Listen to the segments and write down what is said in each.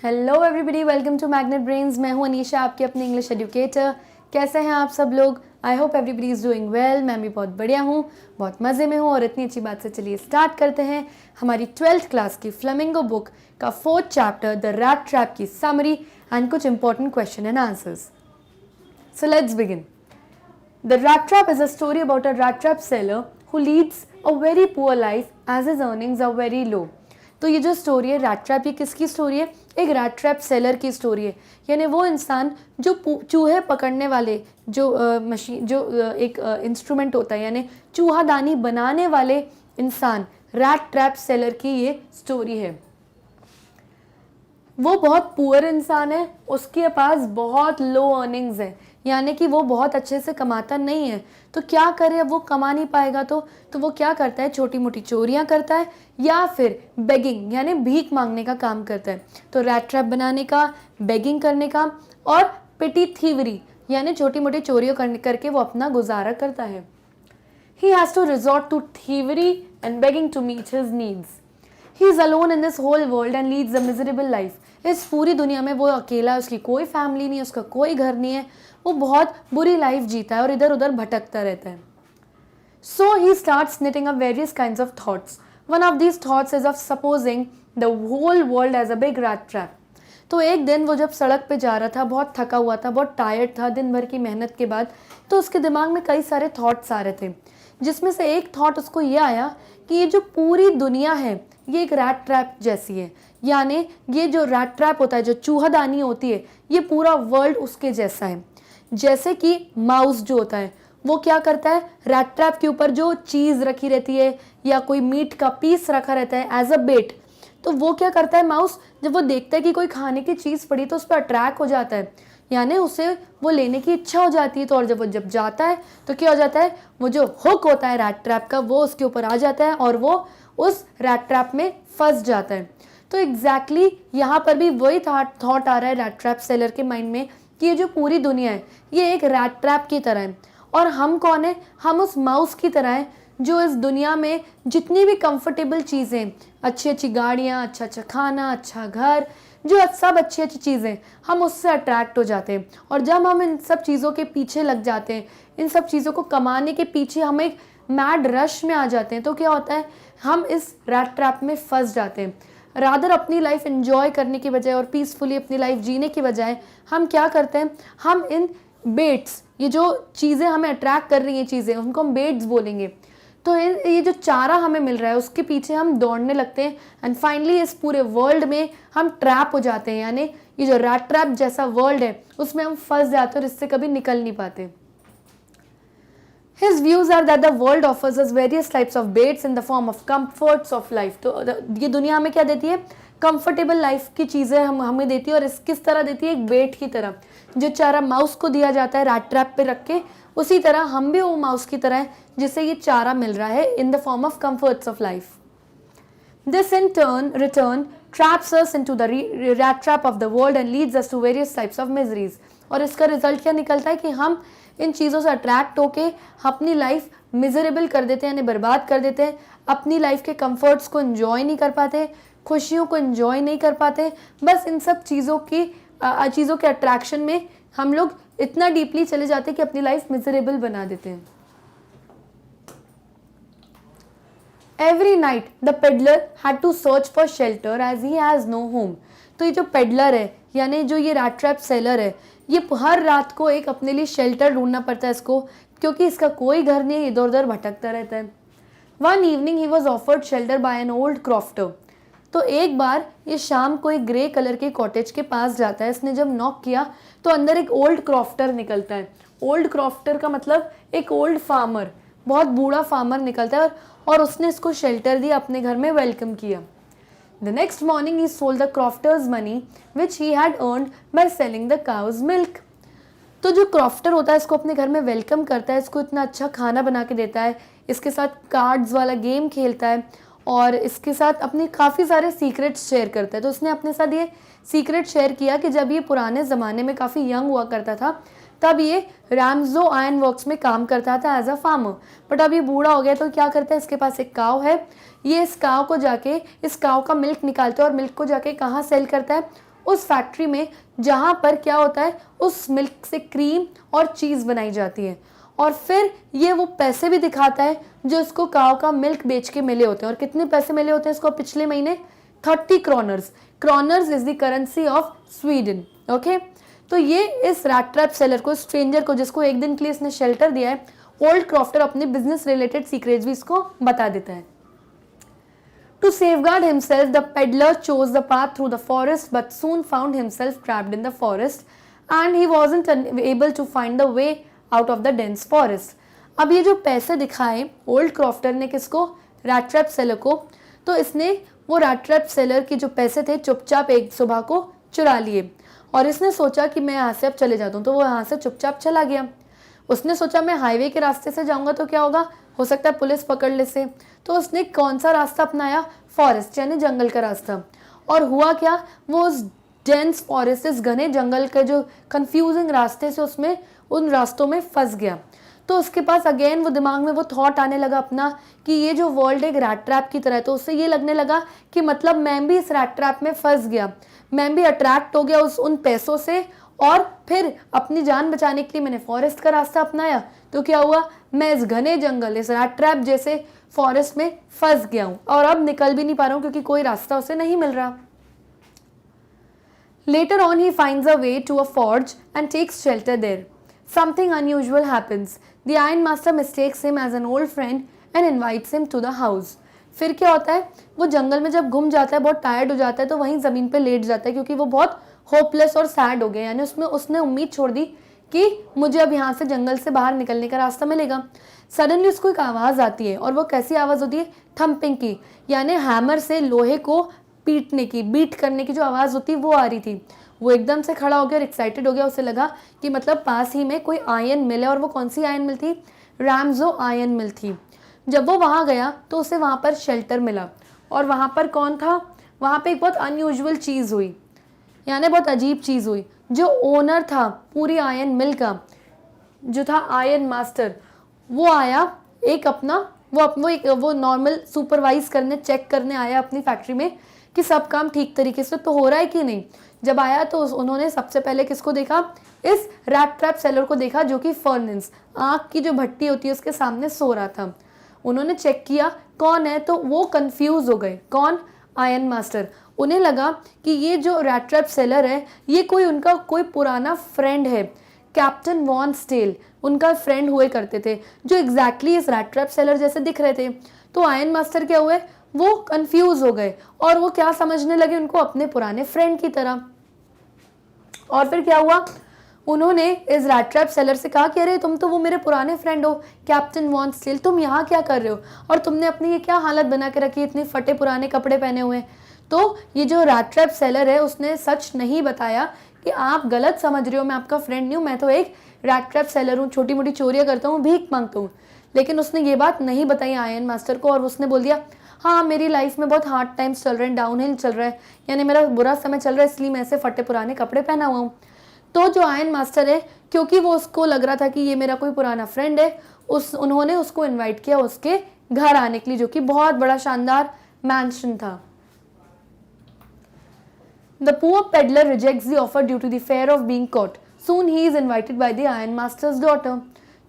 Hello everybody, welcome to magnet brains. मैं हूं अनीशा, आपकी अपनी इंग्लिश एजुकेटर। कैसे हैं आप सब लोग? I hope everybody is doing well. मैं भी बहुत बढ़िया हूं, बहुत मज़े में हूं। और इतनी अच्छी बात से चलिए स्टार्ट करते हैं हमारी 12th क्लास की फ्लेमिंगो बुक का 4th chapter the rat trap की समरी एंड कुछ important question and answers. So let's begin. The Rat Trap is a story about a rat trap seller who leads a very poor life as his earnings are very low. तो ये जो story है rat trap, ये किसकी story है? एक rat trap seller की story है। यानी वो इंसान जो चूहे पकड़ने वाले जो मशीन जो एक इंस्ट्रूमेंट होता है, यानी चूहादानी बनाने वाले इंसान, रैट ट्रैप सेलर की ये स्टोरी है। वो बहुत पुअर इंसान है, उसके पास बहुत लो अर्निंग्स है, यानी कि वो बहुत अच्छे से कमाता नहीं है। तो क्या करे, अब वो कमा नहीं पाएगा तो वो क्या करता है? छोटी मोटी चोरियां करता है या फिर बेगिंग यानी भीख मांगने का काम करता है। तो रैट ट्रैप बनाने का, बेगिंग करने का और पिटी थीवरी यानी छोटी मोटी चोरियों करके वो अपना गुजारा करता है। He has to resort to thievery and begging to meet his needs. He is alone in this whole world and leads a miserable life. इस पूरी दुनिया में वो अकेला है, उसकी कोई फैमिली नहीं है, उसका कोई घर नहीं है, वो बहुत बुरी लाइफ जीता है और इधर उधर भटकता रहता है। So he starts knitting up various kinds of thoughts. One of these thoughts is of supposing the whole world as a big rat trap. तो एक दिन वो जब सड़क पे जा रहा था, बहुत थका हुआ था, बहुत टायर्ड था दिन भर की मेहनत के बाद, तो उसके दिमाग में कई सारे थॉट्स आ रहे थे, जिसमें से एक थॉट उसको ये आया कि ये जो पूरी दुनिया है ये एक रैट ट्रैप जैसी है। यानी ये जो रैट ट्रैप होता है, जो चूहादानी होती है, ये पूरा वर्ल्ड उसके जैसा है। जैसे कि माउस जो होता है वो क्या करता है? रैट ट्रैप के ऊपर जो चीज़ रखी रहती है या कोई मीट का पीस रखा रहता है एज अ बेट, तो वो क्या करता है माउस, जब वो देखता है कि कोई खाने की चीज़ पड़ी तो उस पर अट्रैक्ट हो जाता है, यानी उसे वो लेने की इच्छा हो जाती है। तो और जब जाता है तो क्या हो जाता है? वो जो हुक होता है रैट ट्रैप का वो उसके ऊपर आ जाता है और वो उस रैट ट्रैप में फंस जाता है। तो एग्जैक्टली यहाँ पर भी वही थॉट आ रहा है रैट ट्रैप सेलर के माइंड में कि ये जो पूरी दुनिया है ये एक रैट ट्रैप की तरह है। और हम कौन है? हम उस माउस की तरह हैं जो इस दुनिया में जितनी भी कंफर्टेबल चीज़ें, अच्छी अच्छी गाड़ियाँ, अच्छा अच्छा खाना, अच्छा घर, जो सब अच्छी अच्छी चीज़ें, हम उससे अट्रैक्ट हो जाते हैं। और जब हम इन सब चीज़ों के पीछे लग जाते हैं, इन सब चीज़ों को कमाने के पीछे हम एक मैड रश में आ जाते हैं, तो क्या होता है? हम इस रैट ट्रैप में फंस जाते हैं। रादर अपनी लाइफ एंजॉय करने की बजाय और पीसफुली अपनी लाइफ जीने की बजाय हम क्या करते हैं? हम इन बेट्स, ये जो चीज़ें हमें अट्रैक्ट कर रही हैं चीज़ें, उनको हम बेट्स बोलेंगे। तो ये जो चारा हमें मिल रहा है उसके पीछे हम दौड़ने लगते हैं एंड फाइनली इस पूरे वर्ल्ड में हम ट्रैप हो जाते हैं। यानी ये जो रैट ट्रैप जैसा वर्ल्ड है उसमें हम फंस जाते हैं और इससे कभी निकल नहीं पाते। His views are that the world offers us various types of baits in the form of comforts of life. तो ये दुनिया हमें क्या देती है? कंफर्टेबल लाइफ की चीज़ें हमें देती है। और इस किस तरह देती है? एक बेट की तरह। जो चारा माउस को दिया जाता है रैट ट्रैप पे रख के, उसी तरह हम भी वो माउस की तरह हैं जिसे ये चारा मिल रहा है in the form of comforts of life. This in return traps us into the rat trap of the world and leads us to various types of miseries. और इसका रिजल्ट क्या निकलता है कि हम इन चीज़ों से अट्रैक्ट होके अपनी लाइफ मिजरेबल कर देते हैं, यानी बर्बाद कर देते हैं। अपनी लाइफ के कंफर्ट्स को एंजॉय नहीं कर पाते, खुशियों को एंजॉय नहीं कर पाते। बस इन सब चीज़ों के अट्रैक्शन में हम लोग इतना डीपली चले जाते हैं कि अपनी लाइफ मिजरेबल बना देते हैं। Every night the peddler had to search for shelter as he has no home. तो ये जो पेडलर है यानी जो ये रैट ट्रैप सेलर है, ये हर रात को एक अपने लिए शेल्टर ढूंढना पड़ता है इसको, क्योंकि इसका कोई घर नहीं है, इधर उधर भटकता रहता है। One evening he was offered shelter by an old crofter. तो एक बार ये शाम को एक ग्रे कलर के कॉटेज के पास जाता है। इसने जब नॉक किया तो अंदर एक ओल्ड क्रॉफ्टर निकलता है। ओल्ड क्रॉफ्टर का मतलब एक ओल्ड फार्मर, बहुत बूढ़ा फार्मर निकलता है और उसने इसको शेल्टर दिया, अपने घर में वेलकम किया। The next morning he sold the crofter's money which he had earned by selling the cow's milk. तो जो क्रॉफ्टर होता है इसको अपने घर में वेलकम करता है, इसको इतना अच्छा खाना बना के देता है, इसके साथ कार्ड्स वाला गेम खेलता है और इसके साथ अपने काफ़ी सारे सीक्रेट्स शेयर करता है। तो उसने अपने साथ ये सीक्रेट शेयर किया कि जब ये पुराने ज़माने में काफ़ी यंग हुआ करता था तब ये रैम्सो आयरन वर्क्स में काम करता था एज अ फार्मर, बट अब ये बूढ़ा हो गया तो क्या करता है? इसके पास एक काव है, ये इस काव का मिल्क निकालता है और मिल्क को जाके कहाँ सेल करता है? उस फैक्ट्री में जहाँ पर क्या होता है, उस मिल्क से क्रीम और चीज़ बनाई जाती है। और फिर ये वो पैसे भी दिखाता है जो इसको काव का मिल्क बेच के मिले होते हैं। और कितने पैसे मिले होते हैं इसको पिछले महीने? 30 kroners. Kroners is the currency of Sweden. Okay, तो ये इस रैट ट्रैप सेलर को, स्ट्रेंजर को, जिसको एक दिन के लिए इसने शेल्टर दिया है, ओल्ड क्रॉफ्टर अपने बिजनेस रिलेटेड सीक्रेट्स भी इसको बता देता है। To safeguard himself, the peddler chose the path through the forest but soon found himself trapped in the forest and he wasn't able to find the way out of the dense forest. अब ये जो पैसे दिखाए old crofter ने किसको? Rat trap seller को। तो इसने वो रैट ट्रैप सेलर के जो पैसे थे चुपचाप एक सुबह को चुरा लिए और इसने सोचा कि मैं यहाँ से अब चले जाता हूँ, तो वो यहाँ से चुपचाप चला गया। उसने सोचा मैं हाईवे के रास्ते से जाऊँगा तो क्या होगा, हो सकता है पुलिस पकड़ ले से। तो उसने कौन सा रास्ता अपनाया? फॉरेस्ट, यानी जंगल का रास्ता। और हुआ क्या, वो उस डेंस फॉरेस्ट, इस घने जंगल के जो कंफ्यूजिंग रास्ते से उसमें उन रास्तों में फंस गया। तो उसके पास अगेन वो दिमाग में वो थॉट आने लगा अपना कि ये जो वर्ल्ड एक रैट ट्रैप की तरह है। तो उससे ये लगने लगा कि मतलब मैं भी इस रैट ट्रैप में फंस गया, मैं भी अट्रैक्ट हो गया उन पैसों से, और फिर अपनी जान बचाने के लिए मैंने फॉरेस्ट का रास्ता अपनाया। तो क्या हुआ, मैं इस घने जंगल, इस रैट ट्रैप जैसे फॉरेस्ट में फंस गया हूं और अब निकल भी नहीं पा रहा हूं क्योंकि कोई रास्ता उसे नहीं मिल रहा। Later on he finds a way to a forge and takes shelter there. Something unusual happens. The Iron Master mistakes him as an old friend and invites him to the house. फिर क्या होता है, वो जंगल में जब घूम जाता है, बहुत टायर्ड हो जाता है, तो वहीं ज़मीन पे लेट जाता है क्योंकि वो बहुत होपलेस और सैड हो गया। यानी उसने उम्मीद छोड़ दी कि मुझे अब यहाँ से जंगल से बाहर निकलने का रास्ता मिलेगा। सडनली उसको एक आवाज़ आती है और वो कैसी आवाज़ होती है? थम्पिंग की, यानी हैमर से लोहे को पीटने की, बीट करने की जो आवाज़ होती है वो आ रही थी। वो एकदम से खड़ा हो गया और एक्साइटेड हो गया। उसे लगा कि मतलब पास ही में कोई आयरन मिल है। और वो कौन सी आयरन मिल थी? रैम्जो आयरन मिल थी। जब वो वहाँ गया तो उसे वहाँ पर शेल्टर मिला। और वहाँ पर कौन था? वहाँ पे एक बहुत अनयूजुअल चीज़ हुई, यानी बहुत अजीब चीज़ हुई। जो ओनर था पूरी आयरन मिल का, जो था आयरन मास्टर, वो आया एक अपना वो नॉर्मल सुपरवाइज करने, चेक करने आया अपनी फैक्ट्री में कि सब काम ठीक तरीके से तो हो रहा है कि नहीं। जब आया तो उन्होंने सबसे पहले किसको देखा? इस रैट ट्रैप सेलर को देखा, जो कि फर्नेस, आँख की जो भट्टी होती है उसके सामने सो रहा था। उन्होंने चेक किया कौन है, तो वो कंफ्यूज हो गए। कौन? Iron master. उन्हें लगा कि ये जो रैट ट्रैप सेलर है ये उनका कोई पुराना फ्रेंड है, कैप्टन वॉन स्टेल उनका फ्रेंड हुए करते थे, जो एग्जैक्टली इस रैट ट्रैप सेलर जैसे दिख रहे थे। तो आयरन मास्टर क्या हुए, वो कंफ्यूज हो गए और वो क्या समझने लगे उनको? अपने पुराने फ्रेंड की तरह। और फिर क्या हुआ, उन्होंने इस रैट ट्रैप सेलर से कहा कि अरे तुम तो वो मेरे पुराने फ्रेंड हो, कैप्टन वॉन स्टील, तुम यहाँ क्या कर रहे हो और तुमने अपनी ये क्या हालत बना के रखी, इतने फटे पुराने कपड़े पहने हुए। तो ये जो रैट ट्रैप सेलर है उसने सच नहीं बताया कि आप गलत समझ रहे हो, मैं आपका फ्रेंड नहीं हूँ, मैं तो एक रैट ट्रैप सेलर हूँ, छोटी मोटी चोरियाँ करता हूँ, भीख मांगता हूँ। लेकिन उसने ये बात नहीं बताई आयरन मास्टर को और उसने बोल दिया हाँ मेरी लाइफ में बहुत हार्ड टाइम्स चल रहे हैं, डाउनहिल चल रहा है, यानी मेरा बुरा समय चल रहा है, इसलिए मैं ऐसे फटे पुराने कपड़े पहना हुआ हूँ। तो जो आयरन मास्टर है, क्योंकि वो उसको लग रहा था कि ये मेरा कोई पुराना फ्रेंड है, उन्होंने उसको इनवाइट किया उसके घर आने के लिए, जो कि बहुत बड़ा शानदार मैंशन था। The poor peddler rejects the offer due to the fear of being caught. Soon he is invited by the Iron Master's daughter.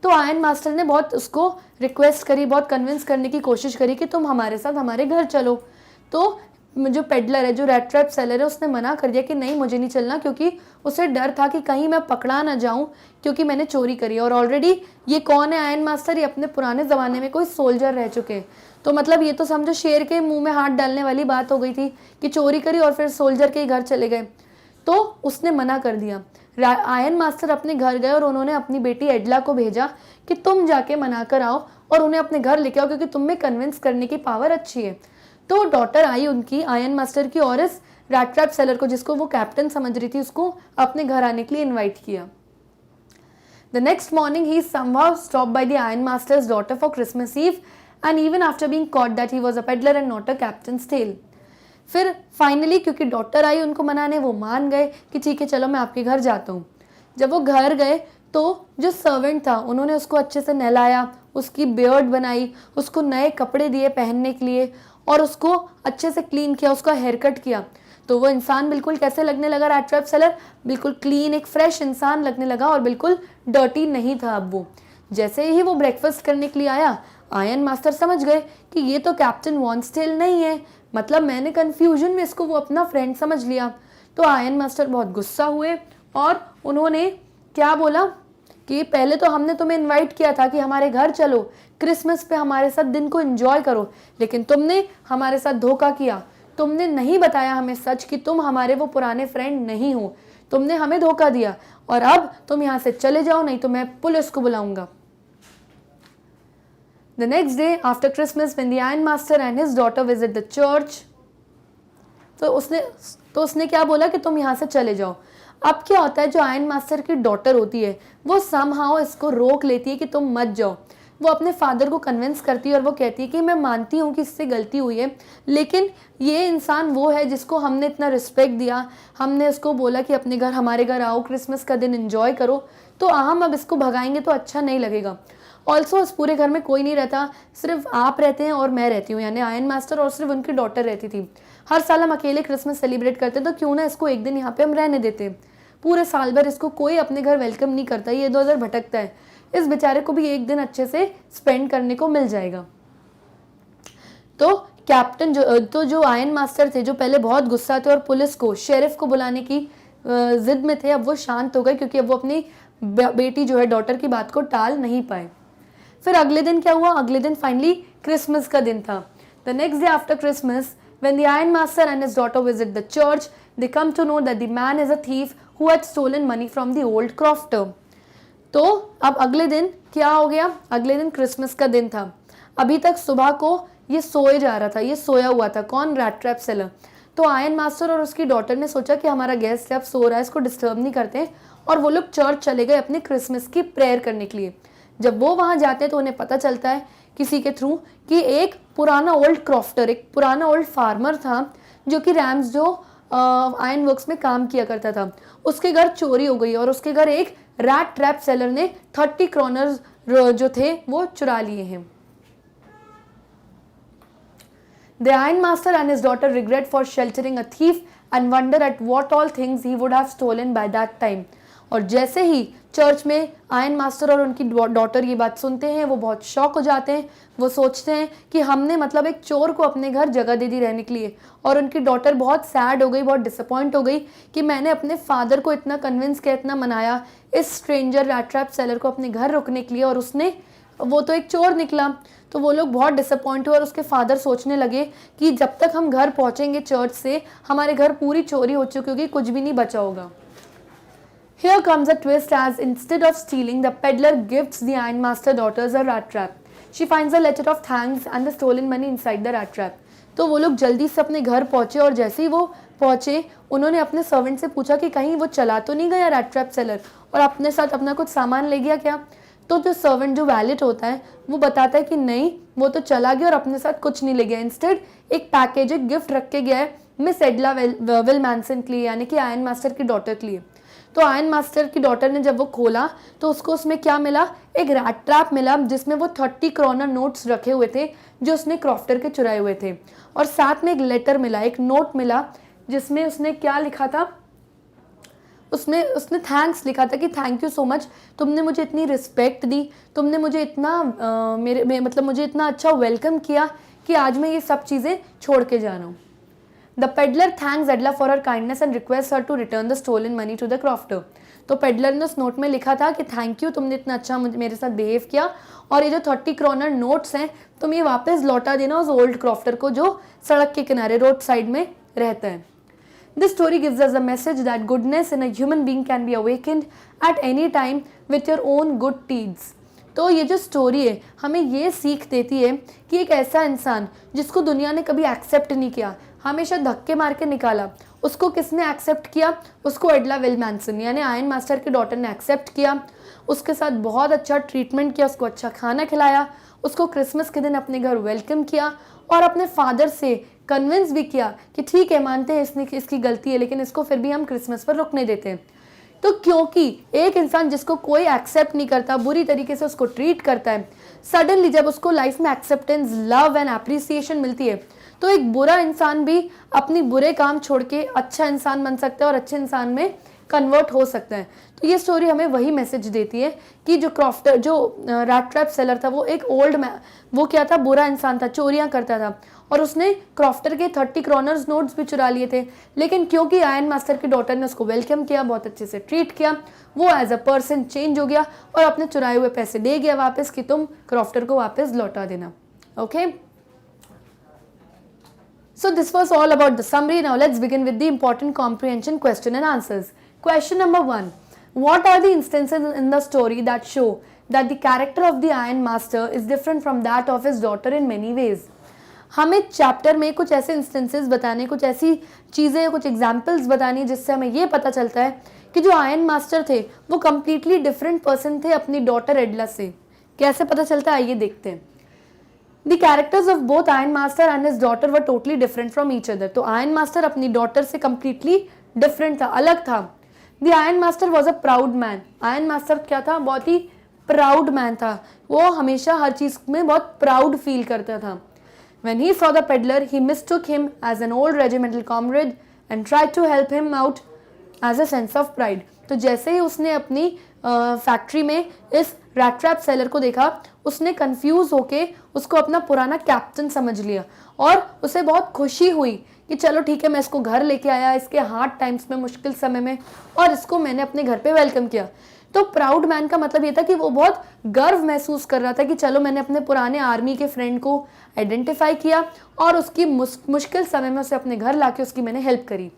तो आयरन मास्टर ने बहुत उसको रिक्वेस्ट करी, बहुत कन्विंस करने की कोशिश करी कि तुम हमारे साथ हमारे घर चलो। तो जो पेडलर है, जो रैट ट्रैप सेलर है, उसने मना कर दिया कि नहीं मुझे नहीं चलना, क्योंकि उसे डर था कि कहीं मैं पकड़ा ना जाऊं क्योंकि मैंने चोरी करी। और ऑलरेडी ये कौन है आयरन मास्टर, ये अपने पुराने ज़माने में कोई सोल्जर रह चुके हैं। तो मतलब ये तो समझो शेर के मुंह में हाथ डालने वाली बात हो गई थी कि चोरी करी और फिर सोल्जर के घर चले गए। तो उसने मना कर दिया। आयरन मास्टर अपने घर गए और उन्होंने अपनी बेटी एडला को भेजा कि तुम जाके मना कर आओ और उन्हें अपने घर लेके आओ, क्योंकि तुम में कन्विंस करने की पावर अच्छी है। तो डॉटर आई उनकी आयरन मास्टर की और इस रैट ट्रैप सेलर को, जिसको वो कैप्टन समझ रही थी, उसको अपने घर आने के लिए इन्वाइट किया। The next morning he is somehow stopped by the Iron Master's daughter for Christmas Eve, and even after being caught that he was a peddler and not a captain's tale. फिर finally क्योंकि doctor आई उनको मनाने, वो मान गए कि ठीक है चलो मैं आपके घर जाता हूँ। जब वो घर गए तो जो सर्वेंट था उन्होंने उसको अच्छे से नहलाया, उसकी बियर्ड बनाई, उसको नए कपड़े दिए पहनने के लिए और उसको अच्छे से क्लीन किया, उसका हेयर कट किया। तो वो इंसान बिल्कुल कैसे लगने लगा रैट ट्रैप सेलर, बिल्कुल क्लीन, एक फ्रेश इंसान लगने लगा और बिल्कुल डर्टी नहीं था अब वो। जैसे ही वो ब्रेकफास्ट करने के लिए आया, आयरन मास्टर समझ गए कि ये तो कैप्टन वॉन्सटेल नहीं है, मतलब मैंने कंफ्यूजन में इसको वो अपना फ्रेंड समझ लिया। तो आयरन मास्टर बहुत गुस्सा हुए और उन्होंने क्या बोला कि पहले तो हमने तुम्हें इनवाइट किया था कि हमारे घर चलो, क्रिसमस पे हमारे साथ दिन को एंजॉय करो, लेकिन तुमने हमारे साथ धोखा किया, तुमने नहीं बताया हमें सच कि तुम हमारे वो पुराने फ्रेंड नहीं हो, तुमने हमें धोखा दिया और अब तुम यहाँ से चले जाओ, नहीं तो मैं पुलिस को बुलाऊंगा। The next day after Christmas, when the Iron Master and his daughter visit the church, तो उसने क्या बोला कि तुम यहाँ से चले जाओ। अब क्या होता है, जो आयरन मास्टर की डॉटर होती है वो समहाउ इसको रोक लेती है कि तुम मत जाओ। वो अपने फादर को कन्विंस करती है और वो कहती है कि मैं मानती हूँ कि इससे गलती हुई है, लेकिन ये इंसान वो है जिसको हमने इतना रिस्पेक्ट दिया, हमने उसको बोला कि अपने घर, हमारे घर आओ, क्रिसमस का दिन एंजॉय करो, तो हम अब इसको भगाएंगे तो अच्छा नहीं लगेगा। ऑल्सो इस पूरे घर में कोई नहीं रहता, सिर्फ आप रहते हैं और मैं रहती हूँ, यानी आयरन मास्टर और सिर्फ उनकी डॉटर रहती थी। हर साल हम अकेले क्रिसमस सेलिब्रेट करते, तो क्यों ना इसको एक दिन यहाँ पे हम रहने देते। पूरे साल भर इसको कोई अपने घर वेलकम नहीं करता, ये इधर उधर भटकता है, इस बेचारे को भी एक दिन अच्छे से स्पेंड करने को मिल जाएगा। तो कैप्टन जो आयरन मास्टर थे, जो पहले बहुत गुस्सा थे और पुलिस को, शेरिफ को बुलाने की जिद में थे, अब वो शांत हो गए क्योंकि अब वो अपनी बेटी जो है, डॉटर की बात को टाल नहीं पाए। फिर अगले दिन क्या हुआ, अगले दिन फाइनली क्रिसमस का दिन था। The next day after Christmas, when the Iron Master and his daughter visit the church, they come to know that the man is a thief who had stolen money from the old crofter. तो अब अगले दिन क्या हो गया, अगले दिन Christmas का दिन था। अभी तक सुबह को ये सोए जा रहा था, ये सोया हुआ था, कौन, रैट ट्रैप सेलर। तो आयरन मास्टर और उसकी डॉटर ने सोचा कि हमारा गेस्ट जब सो रहा है, इसको डिस्टर्ब नहीं करते, और वो लोग चर्च चले गए अपने क्रिसमस की प्रेयर करने के लिए। जब वो वहाँ जाते हैं तो उन्हें पता चलता है किसी के थ्रू कि एक पुराना ओल्ड क्रॉफ्टर, एक पुराना ओल्ड फार्मर था जो कि रैम्स जो आयरन वर्क्स में काम किया करता था, उसके घर चोरी हो गई और उसके घर एक रैट ट्रैप सेलर ने 30 क्रोनर्स जो थे वो चुरा लिए हैं। The Iron Master and his daughter regret for sheltering a thief and wonder at what all things he would have stolen by that time. और जैसे ही चर्च में आयरन मास्टर और उनकी डॉटर ये बात सुनते हैं, वो बहुत शॉक हो जाते हैं। वो सोचते हैं कि हमने मतलब एक चोर को अपने घर जगह दे दी रहने के लिए, और उनकी डॉटर बहुत सैड हो गई, बहुत डिसअपॉइंट हो गई कि मैंने अपने फादर को इतना कन्विंस किया, इतना मनाया इस स्ट्रेंजर रैट ट्रैप सेलर को अपने घर रुकने के लिए, और वो तो एक चोर निकला। तो वो लोग बहुत डिसअपॉइंट हुए और उसके फादर सोचने लगे कि जब तक हम घर पहुंचेंगे चर्च से, हमारे घर पूरी चोरी हो चुकी होगी, कुछ भी नहीं बचा होगा। Here comes a twist as instead of stealing, the peddler gifts the Iron Master daughters a rat trap. She finds a letter of thanks and the stolen money inside the rat trap. तो वो लोग जल्दी से अपने घर पहुंचे और जैसे ही वो पहुंचे, उन्होंने अपने सर्वेंट से पूछा कि कहीं वो चला तो नहीं गया रैट ट्रैप सेलर, और अपने साथ अपना कुछ सामान ले गया क्या। तो जो सर्वेंट, जो वैलेट होता है, वो बताता है कि नहीं, वो तो चला गया और अपने साथ कुछ नहीं ले गया। इंस्टेड एक पैकेज, एक गिफ्ट रख के गया है मिस एडला विलमैनसन के लिए, यानी कि आयरन मास्टर की डॉटर के लिए। तो आयरन मास्टर की डॉटर ने जब वो खोला तो उसको उसमें क्या मिला, एक रैट ट्रैप मिला जिसमें वो 30 क्रोनर नोट्स रखे हुए थे जो उसने क्रॉफ्टर के चुराए हुए थे, और साथ में एक लेटर मिला, एक नोट मिला जिसमें उसने क्या लिखा था, उसने थैंक्स लिखा था कि थैंक यू सो मच, तुमने मुझे इतनी रिस्पेक्ट दी, तुमने मुझे इतना मुझे इतना अच्छा वेलकम किया कि आज मैं ये सब चीज़ें छोड़ के जा रहा हूँ। The peddler thanks Edla for her kindness and requests her to return the stolen money to the crofter. तो पेडलर ने उस नोट में लिखा था कि थैंक यू, तुमने इतना अच्छा मेरे साथ बिहेव किया, और ये जो 30 क्रोनर नोट्स हैं तुम ये वापस लौटा देना उस ओल्ड क्रॉफ्टर को जो सड़क के किनारे रोड साइड में रहता है। This story gives us a message that goodness in a human being can be awakened at any time with your own good deeds. तो ये जो स्टोरी है हमें ये सीख देती है कि एक ऐसा इंसान जिसको दुनिया ने कभी एक्सेप्ट नहीं किया, हमेशा धक्के मार के निकाला, उसको किसने एक्सेप्ट किया, उसको एडला विलमैनसन यानी आयरन मास्टर की डॉटर ने एक्सेप्ट किया, उसके साथ बहुत अच्छा ट्रीटमेंट किया, उसको अच्छा खाना खिलाया, उसको क्रिसमस के दिन अपने घर वेलकम किया, और अपने फादर से कन्विंस भी किया कि ठीक है, मानते हैं इसकी गलती है, लेकिन इसको फिर भी हम क्रिसमस पर रुकने देते हैं। तो क्योंकि एक इंसान जिसको कोई एक्सेप्ट नहीं करता, बुरी तरीके से उसको ट्रीट करता है, सडनली जब उसको लाइफ में एक्सेप्टेंस, लव एंड अप्रिसिएशन मिलती है, तो एक बुरा इंसान भी अपनी बुरे काम छोड़ के अच्छा इंसान बन सकता है और अच्छे इंसान में कन्वर्ट हो सकता है। तो ये स्टोरी हमें वही मैसेज देती है कि जो क्रॉफ्टर, जो रैट ट्रैप सेलर था, वो एक ओल्ड मैन, वो क्या था, बुरा इंसान था, चोरियां करता था और उसने क्रॉफ्टर के 30 क्रॉनर्स नोट्स भी चुरा लिए थे। लेकिन क्योंकि आयरन मास्टर की डॉटर ने उसको वेलकम किया, बहुत अच्छे से ट्रीट किया, वो एज अ पर्सन चेंज हो गया और अपने चुराए हुए पैसे दे गया वापस कि तुम क्रॉफ्टर को वापस लौटा देना। Okay, so this was all about the summary. Now let's begin with the important comprehension question and answers. Question number 1. What are the instances in the story that show that the character of the Iron Master is different from that of his daughter in many ways? हमें chapter में कुछ ऐसे instances बताने, कुछ ऐसी चीज़ें, कुछ examples बतानी जिससे हमें ये पता चलता है कि जो आयरन मास्टर थे वो कम्प्लीटली डिफरेंट पर्सन थे अपनी डॉटर एडला से। कैसे पता चलता है, आइए देखते हैं। The characters of both Iron Master and his daughter were totally different from each other. तो Iron Master अपनी डॉटर से completely different था, अलग था। The Iron Master was a proud man. Iron Master क्या था, बहुत ही proud man था, वो हमेशा हर चीज़ में बहुत proud feel करता था। When he saw the peddler, he mistook him as an old regimental comrade and tried to help him out as a sense of pride. तो जैसे ही उसने अपनी फैक्ट्री में इस रैट ट्रैप सेलर को देखा, उसने कंफ्यूज होके उसको अपना पुराना कैप्टन समझ लिया और उसे बहुत खुशी हुई कि चलो ठीक है, मैं इसको घर लेके आया इसके हार्ड टाइम्स में, मुश्किल समय में, और इसको मैंने अपने घर पे वेलकम किया। तो प्राउड मैन का मतलब ये था कि वो बहुत गर्व महसूस कर रहा था कि चलो मैंने अपने पुराने आर्मी के फ्रेंड को आइडेंटिफाई किया और उसकी मुश्किल समय में उसे अपने घर लाके उसकी मैंने हेल्प करी।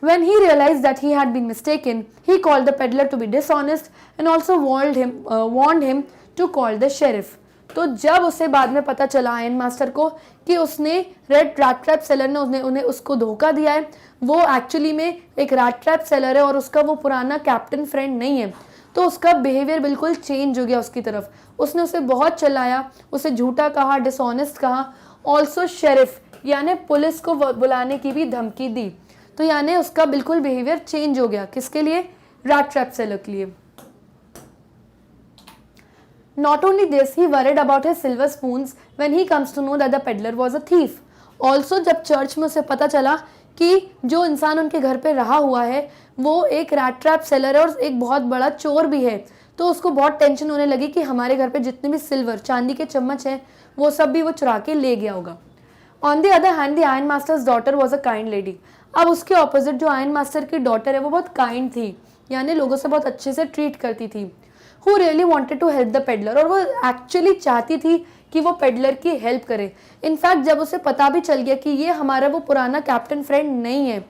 When he realized that he had been mistaken, he called the peddler to be dishonest and also warned him to call the sheriff. तो जब उसे बाद में पता चला आयरन मास्टर को कि उसने रैट ट्रैप सेलर ने उन्हें उसको धोखा दिया है, वो एक्चुअली में एक रैट ट्रैप सेलर है और उसका वो पुराना कैप्टन फ्रेंड नहीं है, तो उसका बिहेवियर बिल्कुल चेंज हो गया उसकी तरफ। उसने उसे बहुत चिल्लाया, उसे झूठा कहा, डिसऑनेस्ट कहा, ऑल्सो शेरिफ यानी पुलिस को बुलाने की भी धमकी दी। तो यानी उसका बिल्कुल बिहेवियर चेंज हो गया, किसके लिए, रैट ट्रैप सेलर के लिए। Not only this, he worried about his silver spoons when he comes to know that the peddler was a thief. Also, जब चर्च में उसे पता चला कि जो इंसान उनके घर पे रहा हुआ है वो एक रैट ट्रैप सेलर है और एक बहुत बड़ा चोर भी है, तो उसको बहुत टेंशन होने लगी कि हमारे घर पे जितने भी सिल्वर, चांदी के चम्मच हैं वो सब भी वो चुरा के ले गया होगा। On the other hand, the iron masters daughter was a kind lady. अब उसके ऑपोजिट जो आयरन मास्टर की डॉटर है वो बहुत काइंड थी, यानी लोगों से बहुत अच्छे से ट्रीट करती थी। Who really wanted to help the peddler, और वो एक्चुअली चाहती थी कि वो पेडलर की हेल्प करे। इनफैक्ट जब उसे पता भी चल गया कि ये हमारा वो पुराना कैप्टन फ्रेंड नहीं है,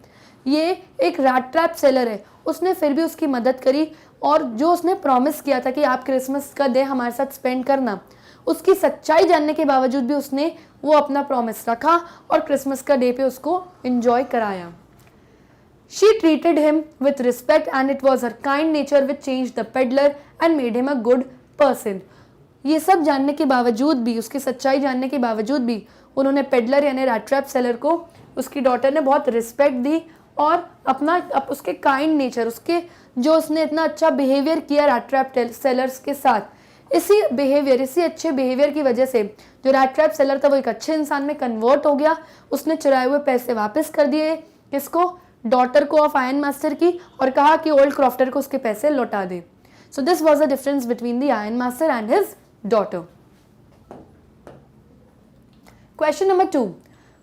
ये एक रैट ट्रैप सेलर है, उसने फिर भी उसकी मदद करी और जो उसने प्रॉमिस किया था कि आप क्रिसमस का डे हमारे साथ स्पेंड करना, उसकी सच्चाई जानने के बावजूद भी उसने वो अपना प्रॉमिस रखा और क्रिसमस का डे पे उसको एंजॉय कराया। She treated him with respect and it was her kind nature which changed the peddler and made him a good person. ये सब जानने के बावजूद भी, उसकी सच्चाई जानने के बावजूद भी उन्होंने पेडलर यानी रैट ट्रैप सेलर को, उसकी डॉटर ने बहुत रिस्पेक्ट दी और उसके काइंड नेचर, उसके जो उसने इतना अच्छा बिहेवियर किया रैट ट्रैप सेलर्स के साथ, इसी अच्छे बिहेवियर की वजह से जो रैट ट्रैप सेलर था वो एक अच्छे इंसान में कन्वर्ट हो गया। उसने चुराए हुए पैसे वापस कर दिए, किसको, डॉटर को ऑफ आयरन मास्टर की, और कहा कि ओल्ड क्रॉफ्टर को उसके पैसे लौटा दे। So this was the difference between the iron master and his daughter. Question number 2,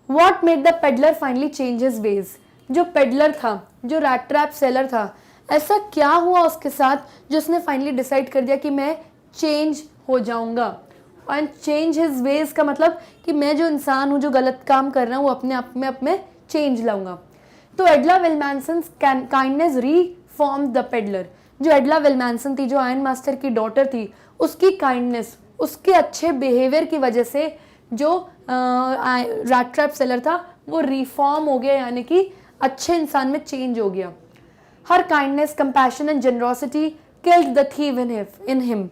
what made the peddler finally change his ways. जो पेडलर था, जो रैट ट्रैप सेलर था, ऐसा क्या हुआ उसके साथ जो उसने फाइनली डिसाइड कर दिया कि मैं चेंज हो जाऊंगा। एंड चेंज हिज वेज का मतलब कि मैं जो इंसान हूँ, जो गलत काम कर रहा हूँ, वो अपने आप में चेंज लाऊंगा। तो Edla विलमैनसन kindness reform the peddler. जो एडला विलमैनसन थी, जो आयरन मास्टर की डॉटर थी, उसकी काइंडनेस, उसके अच्छे बिहेवियर की वजह से जो रैट ट्रैप सेलर था वो रिफॉर्म हो गया, यानी कि अच्छे इंसान में चेंज हो गया। Her kindness, compassion and generosity killed the thief in him.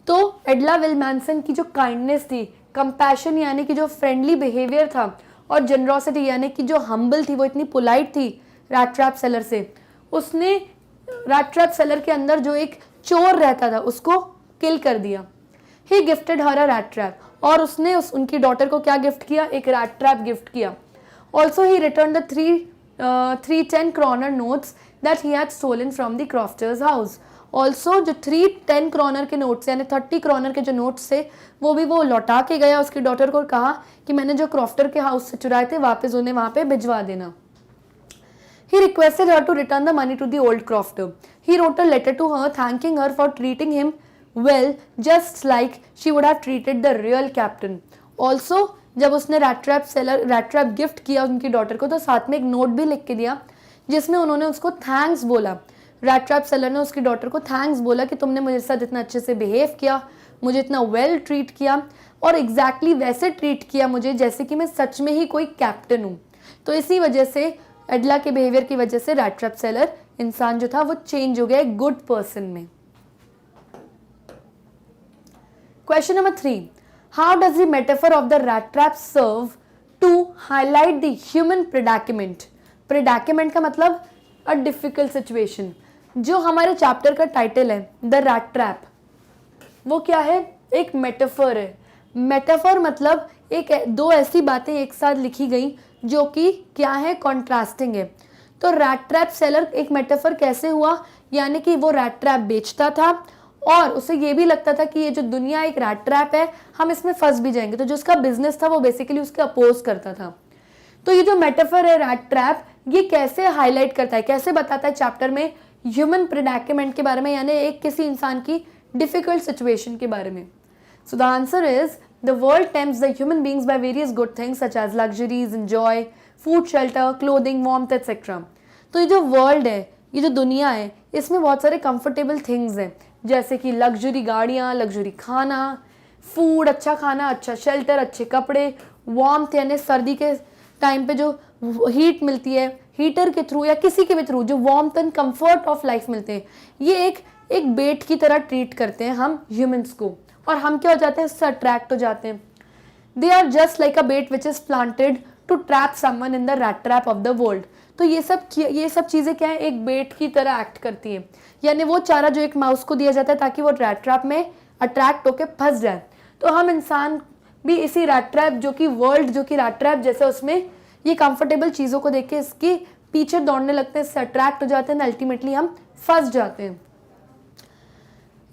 तो एडला विलमैनसन की जो काइंडनेस थी, कंपैशन यानी कि जो फ्रेंडली बिहेवियर था, और जनरॉसिटी यानी कि जो हम्बल थी, वो इतनी पोलाइट थी रैट ट्रैप सेलर से, उसने रैट ट्रैप सेलर के अंदर जो एक चोर रहता था उसको किल कर दिया। He gifted her a rat trap, और उसने उनकी डॉटर को क्या गिफ्ट किया, एक रैट ट्रैप गिफ्ट किया। Also he return the three 10 kroner notes that he had stolen from the crofter's house. Also जो 3 10 kroner के नोट्स यानी 30 kroner के जो नोट्स थे वो भी वो लौटा के गया उसकी डॉटर को, कहा कि मैंने जो क्रॉफ्टर के हाउस से चुराए थे वापस उन्हें वहां पे भिजवा देना। He requested her to return the money to the old crofter. He wrote a letter to her thanking her for treating him well, just like she would have treated the real captain. Also, जब उसने rat trap gift किया उनकी daughter को तो साथ में एक note भी लिख के दिया जिसमें उन्होंने उसको थैंक्स बोला। रैट ट्रैप सेलर ने उसकी डॉटर को थैंक्स बोला कि तुमने मेरे साथ इतना अच्छे से बिहेव किया, मुझे इतना वेल ट्रीट किया और एग्जैक्टली वैसे ट्रीट किया मुझे जैसे कि मैं सच में ही कोई कैप्टन हूँ। तो इसी वजह से एडला के बिहेवियर की वजह से रैट ट्रैप सेलर इंसान जो था वो चेंज हो गया एक गुड पर्सन में। Question number 3, how does the metaphor of the rat trap serve to highlight the human predicament. Predicament का मतलब अ डिफिकल्ट सिचुएशन। जो हमारे चैप्टर का टाइटल है द रैट ट्रैप, वो क्या है, एक मेटाफर है। मेटाफर मतलब एक दो ऐसी बातें एक साथ लिखी गई जो कि क्या है, कॉन्ट्रास्टिंग है। तो रैट ट्रैप सेलर एक मेटाफर कैसे हुआ, यानी कि वो रैट ट्रैप बेचता था और उसे ये भी लगता था कि ये जो दुनिया एक रैट ट्रैप है, हम इसमें फंस भी जाएंगे। तो जो उसका बिजनेस था वो बेसिकली उसके अपोज करता था। तो ये जो मेटाफर है रैट ट्रैप, ये कैसे हाईलाइट करता है, कैसे बताता है चैप्टर में ह्यूमन प्रेडिकेमेंट के बारे में, यानी एक किसी इंसान की डिफिकल्ट सिचुएशन के बारे में। So the answer is the world tempts the human beings by various good things such as luxuries, enjoy, food, shelter, clothing, warmth, etc. तो ये जो वर्ल्ड है, ये जो दुनिया है, इसमें बहुत सारे कंफर्टेबल थिंग्स हैं जैसे कि लग्जरी गाड़ियाँ, लग्जरी खाना, फूड, अच्छा खाना, अच्छा शेल्टर, अच्छे कपड़े, वार्मथ यानी सर्दी के टाइम पे जो हीट मिलती है हीटर के थ्रू या किसी के भी थ्रू जो warmth and comfort of life मिलते हैं, ये एक बेट की तरह ट्रीट करते हैं हम ह्यूमंस को और हम क्या हो जाते हैं, इससे अट्रैक्ट हो जाते हैं। They are just like a bait which is planted to trap someone in the rat trap of the world. तो ये सब चीज़ें क्या है, एक बेट की तरह एक्ट करती हैं, यानी वो चारा जो एक माउस को दिया जाता है ताकि वो रैट ट्रैप में अट्रैक्ट होकर फंस जाए। तो हम इंसान भी इसी रैट ट्रैप जो कि वर्ल्ड जो कि रैट ट्रैप जैसे उसमें ये कंफर्टेबल चीज़ों को देख के इसके पीछे दौड़ने लगते हैं, इससे अट्रैक्ट हो जाते हैं, अल्टीमेटली हम फंस जाते हैं।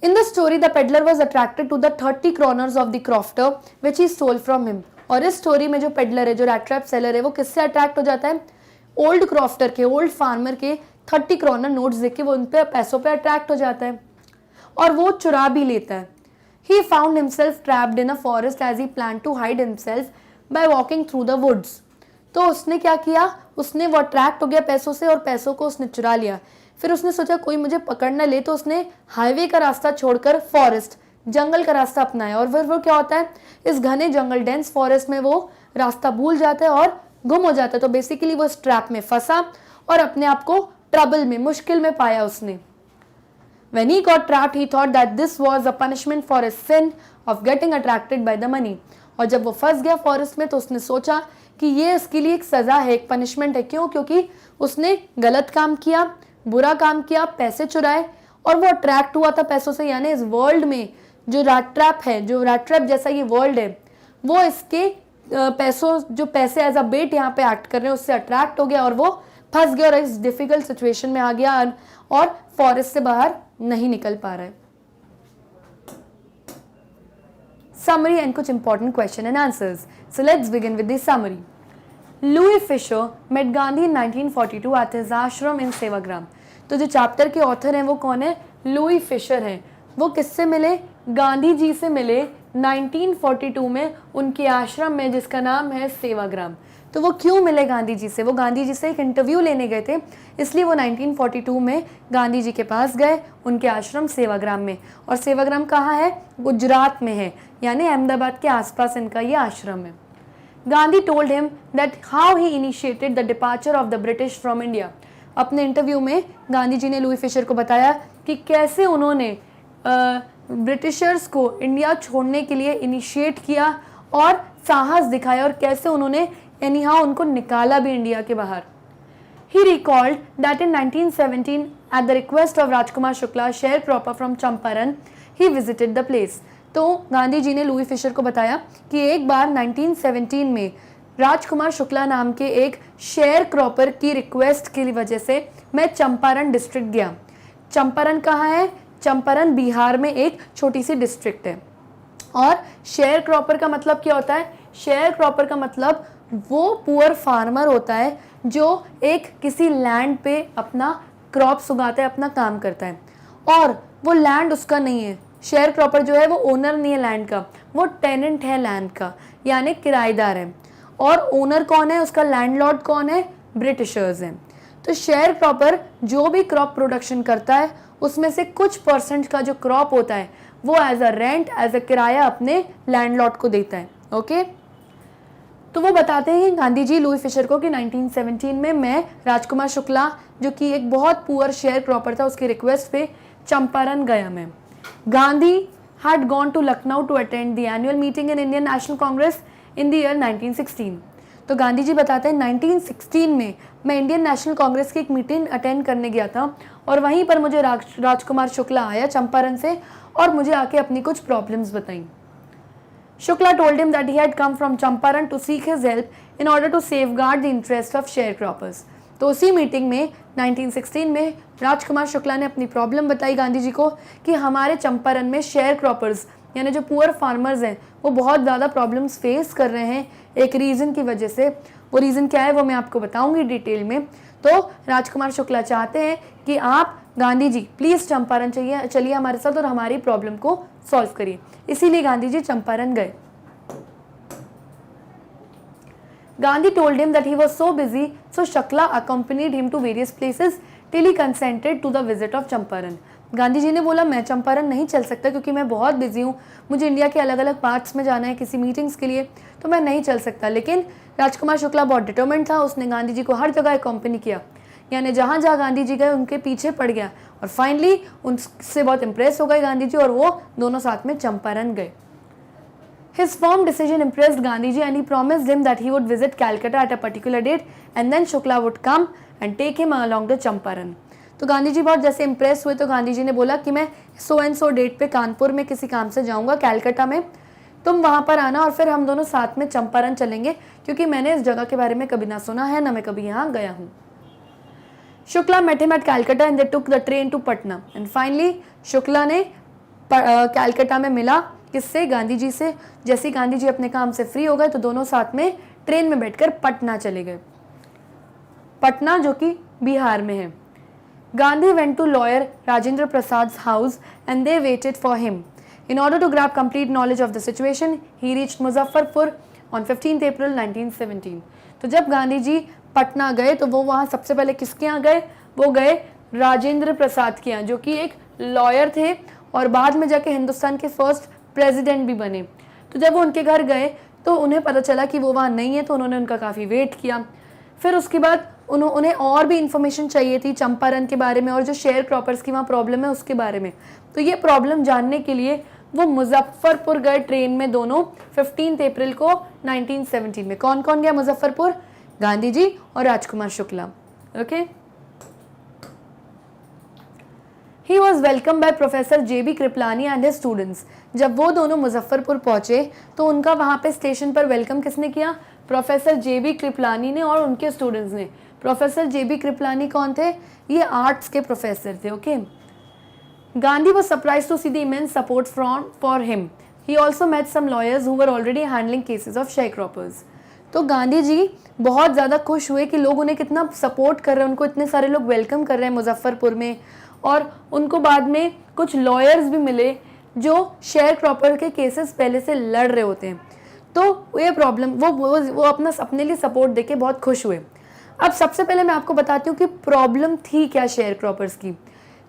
In the story, the peddler was attracted to the 30 kroners of the crofter which he stole from him. और इस स्टोरी में जो पेडलर है, जो रैट ट्रैप सेलर है, वो किससे अट्रैक्ट हो जाता है, ओल्ड क्रॉफ्टर के, ओल्ड फार्मर के 30 kroner नोट्स देख के वो उन पे पैसों पे अट्रैक्ट हो जाता है और वो चुरा भी लेता है। He found himself trapped in a forest as he planned to hide himself by walking through the woods. तो उसने क्या किया, उसने वो अट्रैक्ट हो गया पैसों से और पैसों को उसने चुरा लिया। फिर उसने सोचा कोई मुझे पकड़ न ले, तो उसने हाईवे का रास्ता छोड़कर फॉरेस्ट, जंगल का रास्ता अपनाया और फिर वो क्या होता है, इस घने जंगल डेंस फॉरेस्ट में वो रास्ता भूल जाता है और गुम हो जाता है। तो बेसिकली वो इस ट्रैप में फंसा और अपने आप को ट्रबल में, मुश्किल में पाया उसने। When he got trapped, he thought that this was a punishment for his sin of getting attracted by the money. और जब वो फंस गया फॉरेस्ट में तो उसने सोचा कि ये इसके लिए एक सजा है, एक पनिशमेंट है। क्यों? क्योंकि उसने गलत काम किया, बुरा काम किया, पैसे चुराए और वो अट्रैक्ट हुआ था पैसों से। यानी इस वर्ल्ड में जो रैट ट्रैप है, जो रैट ट्रैप जैसा ये वर्ल्ड है, वो इसके पैसों, जो पैसे एज अ बेट यहाँ पे एक्ट कर रहे हैं, उससे अट्रैक्ट हो गया और वो फंस गया और इस डिफिकल्ट सिचुएशन में आ गया और फॉरेस्ट से बाहर नहीं निकल पा रहा है। Summary and कुछ important question and answers. So let's begin with the summary. Louis Fisher met Gandhi in 1942 at his ashram in Sevagram. तो जो चैप्टर के ऑथर हैं वो कौन है? लुई फिशर हैं। वो किससे मिले? गांधी जी से मिले 1942 में उनके आश्रम में जिसका नाम है सेवाग्राम। तो वो क्यों मिले गांधी जी से? वो गांधी जी से एक इंटरव्यू लेने गए थे, इसलिए वो 1942 में गांधी जी के पास गए, उनके आश्रम सेवाग्राम में। और सेवाग्राम कहाँ है? गुजरात में है, यानी अहमदाबाद के आसपास इनका ये आश्रम है। Gandhi told him that how he initiated the departure of the British from India. अपने इंटरव्यू में गांधी जी ने लुई फिशर को बताया कि कैसे उन्होंने ब्रिटिशर्स को इंडिया छोड़ने के लिए इनिशिएट किया और साहस दिखाया और कैसे उन्होंने एनीहाउ उनको निकाला भी इंडिया के बाहर। He recalled that in 1917 at the request of Rajkumar Shukla, sharecropper from Champaran, he visited the place. तो गांधी जी ने लुई फिशर को बताया कि एक बार 1917 में राजकुमार शुक्ला नाम के एक शेयर क्रॉपर की रिक्वेस्ट की वजह से मैं चंपारण डिस्ट्रिक्ट गया। चंपारण कहाँ है? चंपारण बिहार में एक छोटी सी डिस्ट्रिक्ट है। और शेयर क्रॉपर का मतलब क्या होता है? शेयर क्रॉपर का मतलब वो पुअर फार्मर होता है जो एक किसी लैंड पे अपना क्रॉप्स उगाता है, अपना काम करता है, और वो लैंड उसका नहीं है। शेयर क्रॉपर जो है वो ओनर नहीं है लैंड का, वो टेनेंट है लैंड का, यानी किराएदार है। और ओनर कौन है? उसका लैंडलॉर्ड कौन है? ब्रिटिशर्स हैं। तो शेयर क्रॉपर जो भी क्रॉप प्रोडक्शन करता है उसमें से कुछ परसेंट का जो क्रॉप होता है वो as a rent, as a किराया अपने लैंडलॉर्ड को देता है। ओके, तो वो बताते हैं गांधी जी लुई फिशर को कि 1917 में मैं राजकुमार शुक्ला जो कि एक बहुत पुअर शेयर क्रॉपर था उसकी रिक्वेस्ट पे चंपारण गया मैं। Gandhi had gone to Lucknow to attend the annual meeting in Indian National Congress in the year 1916। तो गांधी जी बताते हैं 1916 में मैं इंडियन नेशनल कांग्रेस की एक मीटिंग अटेंड करने गया था और वहीं पर मुझे राजकुमार शुक्ला आया चंपारण से और मुझे आके अपनी कुछ प्रॉब्लम्स बताई। Shukla told him that he had come from Champaran to seek his help in order to safeguard the interest of sharecroppers। तो उसी मीटिंग में 1916 में राजकुमार शुक्ला ने अपनी प्रॉब्लम बताई गांधी जी को कि हमारे चंपारण में शेयर क्रॉपर्स यानी जो पुअर फार्मर्स हैं वो बहुत ज़्यादा प्रॉब्लम्स फेस कर रहे हैं एक रीज़न की वजह से। वो रीज़न क्या है वो मैं आपको बताऊंगी डिटेल में। तो राजकुमार शुक्ला चाहते हैं कि आप गांधी जी प्लीज़ चंपारण चलिए हमारे साथ और हमारी प्रॉब्लम को सॉल्व करिए। इसीलिए गांधी जी चंपारण गए। Gandhi told him that he was so busy, so Shukla accompanied him to various places till he consented to the visit of Champaran। Gandhi ji ने बोला मैं चंपारण नहीं चल सकता क्योंकि मैं बहुत बिजी हूँ, मुझे इंडिया के अलग अलग पार्ट्स में जाना है किसी मीटिंग्स के लिए, तो मैं नहीं चल सकता। लेकिन राजकुमार शुक्ला बहुत डिटरमेंट था, उसने गांधी जी को हर जगह अकम्पनी किया, यानी जहाँ जहाँ गांधी जी गए उनके पीछे पड़ गया और फाइनली उनसे बहुत इम्प्रेस हो गए गांधी जी और वो दोनों साथ में चंपारण गए। His firm decision impressed Gandhiji and he promised him that he would visit Calcutta at a particular date and then Shukla would come and take him along to Champaran। तो गांधी जी बहुत जैसे इम्प्रेस हुए तो गांधी जी ने बोला कि मैं सो एंड सो डेट पे कानपुर में किसी काम से जाऊंगा कैलकाटा में, तुम वहाँ पर आना और फिर हम दोनों साथ में चंपारण चलेंगे क्योंकि मैंने इस जगह के बारे में कभी ना सुना है ना मैं कभी यहाँ गया हूँ। Shukla met him at Calcutta and they took the train to Patna and finally Shukla ने कैलकाटा में मिला किससे? गांधी जी से। जैसे ही गांधी जी अपने काम से फ्री हो गए तो दोनों साथ में ट्रेन में बैठकर पटना चले गए, पटना जो कि बिहार में है। Gandhi went to lawyer Rajendra Prasad's house and they waited for him. In order to grab complete knowledge of the situation, he reached Muzaffarpur on 15th April 1917। तो जब गांधी जी पटना गए तो वो वहाँ सबसे पहले किसके यहाँ गए? वो गए राजेंद्र प्रसाद के यहाँ जो कि एक लॉयर थे और बाद में जाके हिंदुस्तान के फर्स्ट प्रेसिडेंट भी बने। तो जब वो उनके घर गए तो उन्हें पता चला कि वो वहाँ नहीं है, तो उन्होंने उनका काफ़ी वेट किया। फिर उसके बाद उन्हें और भी इन्फॉर्मेशन चाहिए थी चंपारण के बारे में और जो शेयर क्रॉपर्स की वहाँ प्रॉब्लम है उसके बारे में। तो ये प्रॉब्लम जानने के लिए वो मुजफ्फरपुर गए ट्रेन में दोनों 15 अप्रैल को 1917 में। कौन कौन गया मुजफ्फरपुर? गांधी जी और Rajkumar Shukla. Okay, He was welcomed by Professor J.B. Kriplani and his students। जब वो दोनों मुजफ्फरपुर पहुंचे तो उनका वहाँ पे स्टेशन पर वेलकम किसने किया? Professor J.B. कृपलानी ने और उनके स्टूडेंट्स ने। Professor J.B. कृपलानी कौन थे? ये आर्ट्स के प्रोफेसर थे। Okay, Gandhi was surprised to see the immense support for him। He also met some lawyers who were already handling cases of sharecroppers। तो गांधी जी बहुत ज़्यादा खुश हुए कि लोग उन्हें कितना सपोर्ट कर रहे हैं, उनको इतने सारे लोग वेलकम कर रहे हैं मुजफ्फरपुर में, और उनको बाद में कुछ लॉयर्स भी मिले जो शेयर क्रॉपर के केसेस पहले से लड़ रहे होते हैं। तो ये प्रॉब्लम वो अपने लिए सपोर्ट देके बहुत खुश हुए। अब सबसे पहले मैं आपको बताती हूँ कि प्रॉब्लम थी क्या शेयर क्रॉपर्स की।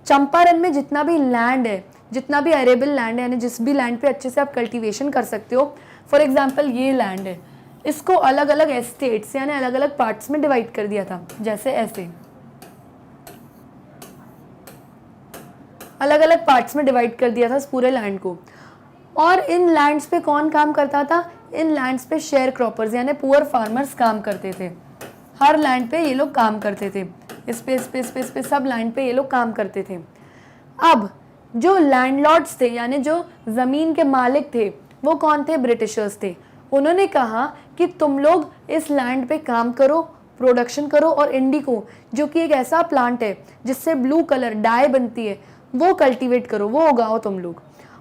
चंपारण में जितना भी लैंड है, जितना भी अरेबल लैंड है, यानी जिस भी लैंड पे अच्छे से आप कल्टीवेशन कर सकते हो, फॉर एग्जाम्पल ये लैंड है, इसको अलग अलग एस्टेट्स यानी अलग अलग पार्ट्स में डिवाइड कर दिया था। जैसे ऐसे अलग अलग पार्ट्स में डिवाइड कर दिया था इस पूरे लैंड को। और इन लैंड्स पे कौन काम करता था? इन लैंड्स पे शेयर क्रॉपर्स यानी पुअर फार्मर्स काम करते थे। हर लैंड पे ये लोग काम करते थे, इस पे सब लैंड पे ये लोग काम करते थे। अब जो लैंडलॉर्ड्स थे यानी जो ज़मीन के मालिक थे वो कौन थे? ब्रिटिशर्स थे। उन्होंने कहा कि तुम लोग इस लैंड पे काम करो, प्रोडक्शन करो और इंडिगो जो कि एक ऐसा प्लांट है जिससे ब्लू कलर डाई बनती है वो कल्टीवेट करो, वो उगाओ तुम लोग।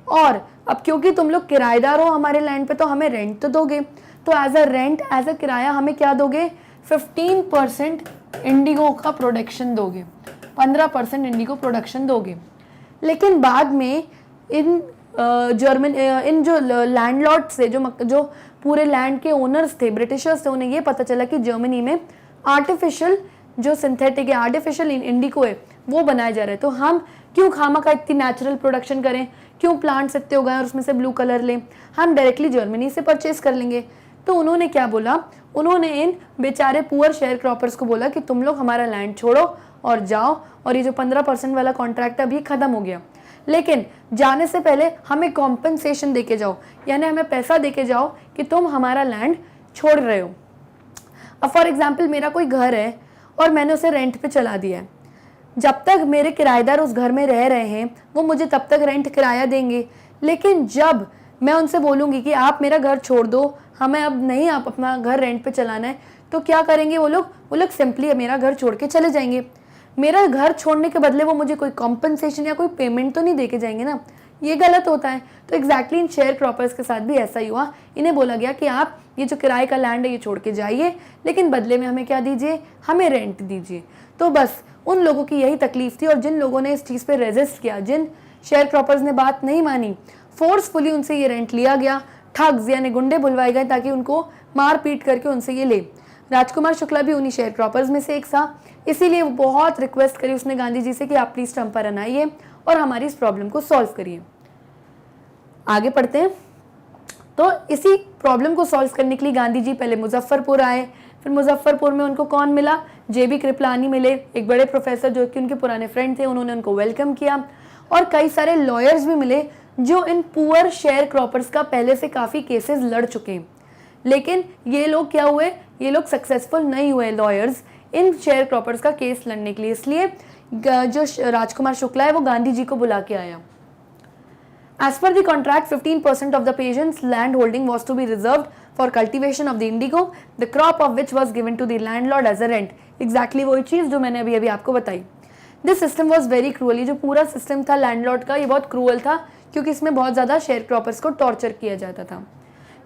और अब क्योंकि तुम लोग किराएदार हो हमारे लैंड पे तो हमें रेंट तो दोगे, तो as a rent as a किराया हमें क्या दोगे? 15% इंडिगो का प्रोडक्शन दोगे, 15% इंडिगो प्रोडक्शन दोगे। लेकिन बाद में इन इन जो लैंडलॉर्ड्स थे, जो पूरे लैंड के ओनर्स थे, ब्रिटिशर्स थे, उन्हें ये पता चला कि जर्मनी में आर्टिफिशियल जो सिंथेटिक है, आर्टिफिशियल इंडिगो है वो बनाया जा रहा है, तो हम क्यों खामखा इतनी नेचुरल प्रोडक्शन करें, क्यों प्लांट्स इतने उगाएं और उसमें से ब्लू कलर लें, हम डायरेक्टली जर्मनी से परचेज कर लेंगे। तो उन्होंने क्या बोला? उन्होंने इन बेचारे पुअर शेयर क्रॉपर्स को बोला कि तुम लोग हमारा लैंड छोड़ो और जाओ, और ये जो 15% वाला कॉन्ट्रैक्ट अभी खत्म हो गया, लेकिन जाने से पहले हमें कॉम्पनसेशन देके जाओ, यानी हमें पैसा देके जाओ कि तुम हमारा लैंड छोड़ रहे हो। अब फॉर एग्जाम्पल मेरा कोई घर है और मैंने उसे रेंट पे चला दिया है, जब तक मेरे किराएदार उस घर में रह रहे हैं वो मुझे तब तक रेंट किराया देंगे, लेकिन जब मैं उनसे बोलूँगी कि आप मेरा घर छोड़ दो, हमें अब नहीं आप अपना घर रेंट पे चलाना है, तो क्या करेंगे वो लोग सिंपली मेरा घर छोड़ के चले जाएंगे। मेरा घर छोड़ने के बदले वो मुझे कोई कॉम्पनसेशन या कोई पेमेंट तो नहीं देके जाएंगे ना, ये गलत होता है। तो एग्जैक्टली इन शेयर क्रॉपर्स के साथ भी ऐसा ही हुआ। इन्हें बोला गया कि आप ये जो किराए का लैंड है ये छोड़ के जाइए, लेकिन बदले में हमें क्या दीजिए? हमें रेंट दीजिए। तो बस उन लोगों की यही तकलीफ थी, और जिन लोगों ने इस चीज़ पे रेजिस्ट किया, जिन शेयर क्रॉपर्स ने बात नहीं मानी, फोर्सफुली उनसे ये रेंट लिया गया, ठग्स यानी गुंडे बुलवाए गए ताकि उनको मार पीट करके उनसे ये ले। राजकुमार शुक्ला भी उन्हीं शेयर क्रॉपर्स में से एक था, इसीलिए वो बहुत रिक्वेस्ट करी उसने गांधी जी से कि आप प्लीज चंपारण आइए और हमारी इस प्रॉब्लम को सॉल्व करिए। आगे पढ़ते हैं। तो इसी प्रॉब्लम को सॉल्व करने के लिए गांधी जी पहले मुजफ्फरपुर आए, फिर मुजफ्फरपुर में उनको कौन मिला? JB कृपलानी मिले, एक बड़े प्रोफेसर जो कि उनके पुराने फ्रेंड थे, उन्होंने उनको वेलकम किया, और कई सारे लॉयर्स भी मिले जो इन पुअर शेयर क्रॉपर्स का पहले से काफ़ी केसेस लड़ चुके हैं। लेकिन ये लोग क्या हुए? ये लोग सक्सेसफुल नहीं हुए लॉयर्स इन शेयर क्रॉपर्स का केस लड़ने के लिए, इसलिए जो राजकुमार शुक्ला है वो गांधी जी को बुला के आया। As per the contract, 15% of the patient's land holding was to be reserved for cultivation of the indigo, the crop of which was given to the landlord as a rent. Exactly वही चीज़ जो मैंने अभी आपको बताई। This system was very cruel. ये जो पूरा system था लैंडलॉर्ड का, ये बहुत क्रूअल था क्योंकि इसमें बहुत ज़्यादा शेयर क्रॉपर्स को टॉर्चर किया जाता था।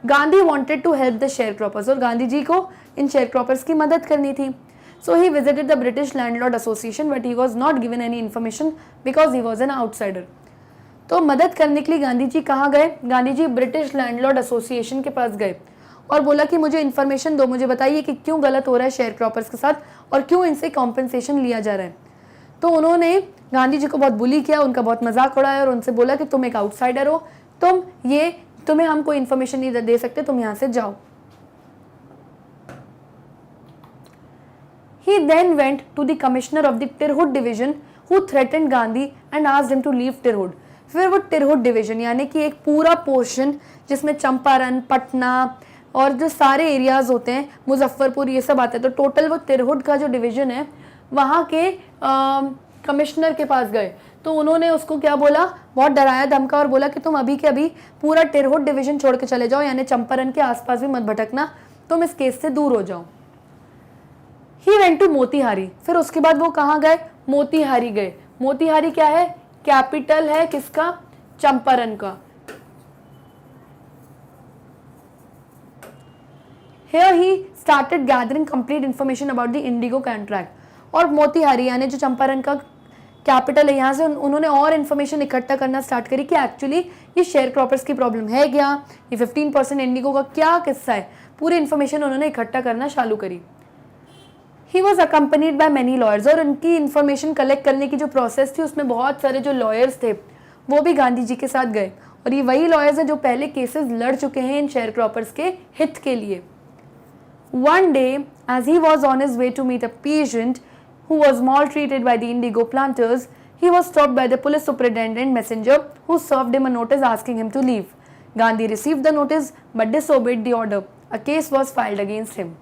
Gandhi wanted to help the share croppers, और गांधी जी को इन शेयर क्रॉपर्स की मदद करनी थी। So he visited the British Landlord Association, but he was not given any information because he was an outsider. तो मदद करने के लिए गांधी जी कहाँ गए? Gandhi ji British landlord association के पास गए और बोला कि मुझे इन्फॉर्मेशन दो, मुझे बताइए कि क्यों गलत हो रहा है शेयर क्रॉपर्स के साथ और क्यों इनसे कॉम्पनसेशन लिया जा रहा है। तो उन्होंने गांधी जी को बहुत बुली किया, उनका बहुत मजाक उड़ाया और उनसे बोला कि तुम एक आउटसाइडर हो, तुम्हें हम कोई इन्फॉर्मेशन नहीं दे सकते, तुम यहाँ से जाओ। He then went to the commissioner of the Tirhut division who threatened Gandhi and asked him to leave Tirhut. फिर वो टिरहुट डिवीजन यानी कि एक पूरा पोर्शन जिसमें चंपारण, पटना और जो सारे एरियाज होते हैं, मुजफ्फरपुर, ये सब आते हैं, तो टोटल वो टिरहुट का जो डिवीजन है वहाँ के कमिश्नर के पास गए। तो उन्होंने उसको क्या बोला? बहुत डराया धमका और बोला कि तुम अभी के अभी पूरा टिरहुट डिवीजन छोड़ के चले जाओ, यानी चंपारण के आसपास भी मत भटकना, तुम इस केस से दूर हो जाओ। He went to Motihari. फिर उसके बाद वो कहाँ गए? मोतीहारी गए। मोतीहारी क्या है? कैपिटल है किसका? चंपारण का। Here he started gathering complete information about the indigo contract. और मोतीहारी यानी जो चंपारण का कैपिटल है, यहाँ से उन्होंने और इन्फॉर्मेशन इकट्ठा करना स्टार्ट करी कि एक्चुअली ये शेयर क्रॉपर्स की प्रॉब्लम है क्या, ये 15% इंडिगो का क्या किस्सा है, पूरी इन्फॉर्मेशन उन्होंने इकट्ठा करना चालू करी। He was accompanied by many lawyers, और उनकी इन्फॉर्मेशन कलेक्ट करने की जो प्रोसेस थी उसमें बहुत सारे जो लॉयर्स थे वो भी गांधी जी के साथ गए, और ये वही लॉयर्स हैं जो पहले केसेस लड़ चुके हैं इन शेयर क्रॉपर्स के हित के लिए। One day, as he was on his way to meet a patient who was maltreated by the indigo planters, he was stopped by the police superintendent messenger who served him a notice asking him to leave. Gandhi received the notice but disobeyed the order. A case was filed against him.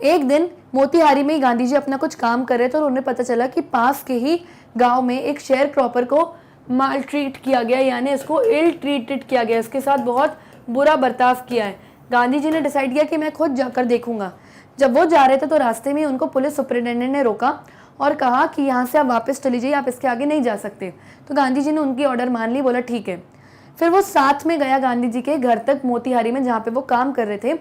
एक दिन मोतीहारी में ही गांधी जी अपना कुछ काम कर रहे थे और उन्हें पता चला कि पास के ही गांव में एक शेयर क्रॉपर को माल ट्रीट किया गया, यानी इसको इल ट्रीटेड किया गया, इसके साथ बहुत बुरा बर्ताव किया है। गांधी जी ने डिसाइड किया कि मैं खुद जाकर देखूंगा। जब वो जा रहे थे तो रास्ते में उनको पुलिस सुपरिटेंडेंट ने रोका और कहा कि यहाँ से आप वापस चली जाइए, आप इसके आगे नहीं जा सकते। तो गांधी जी ने उनकी ऑर्डर मान ली, बोला ठीक है। फिर वो साथ में गया गांधी जी के घर तक मोतिहारी में, जहाँ पे वो काम कर रहे थे,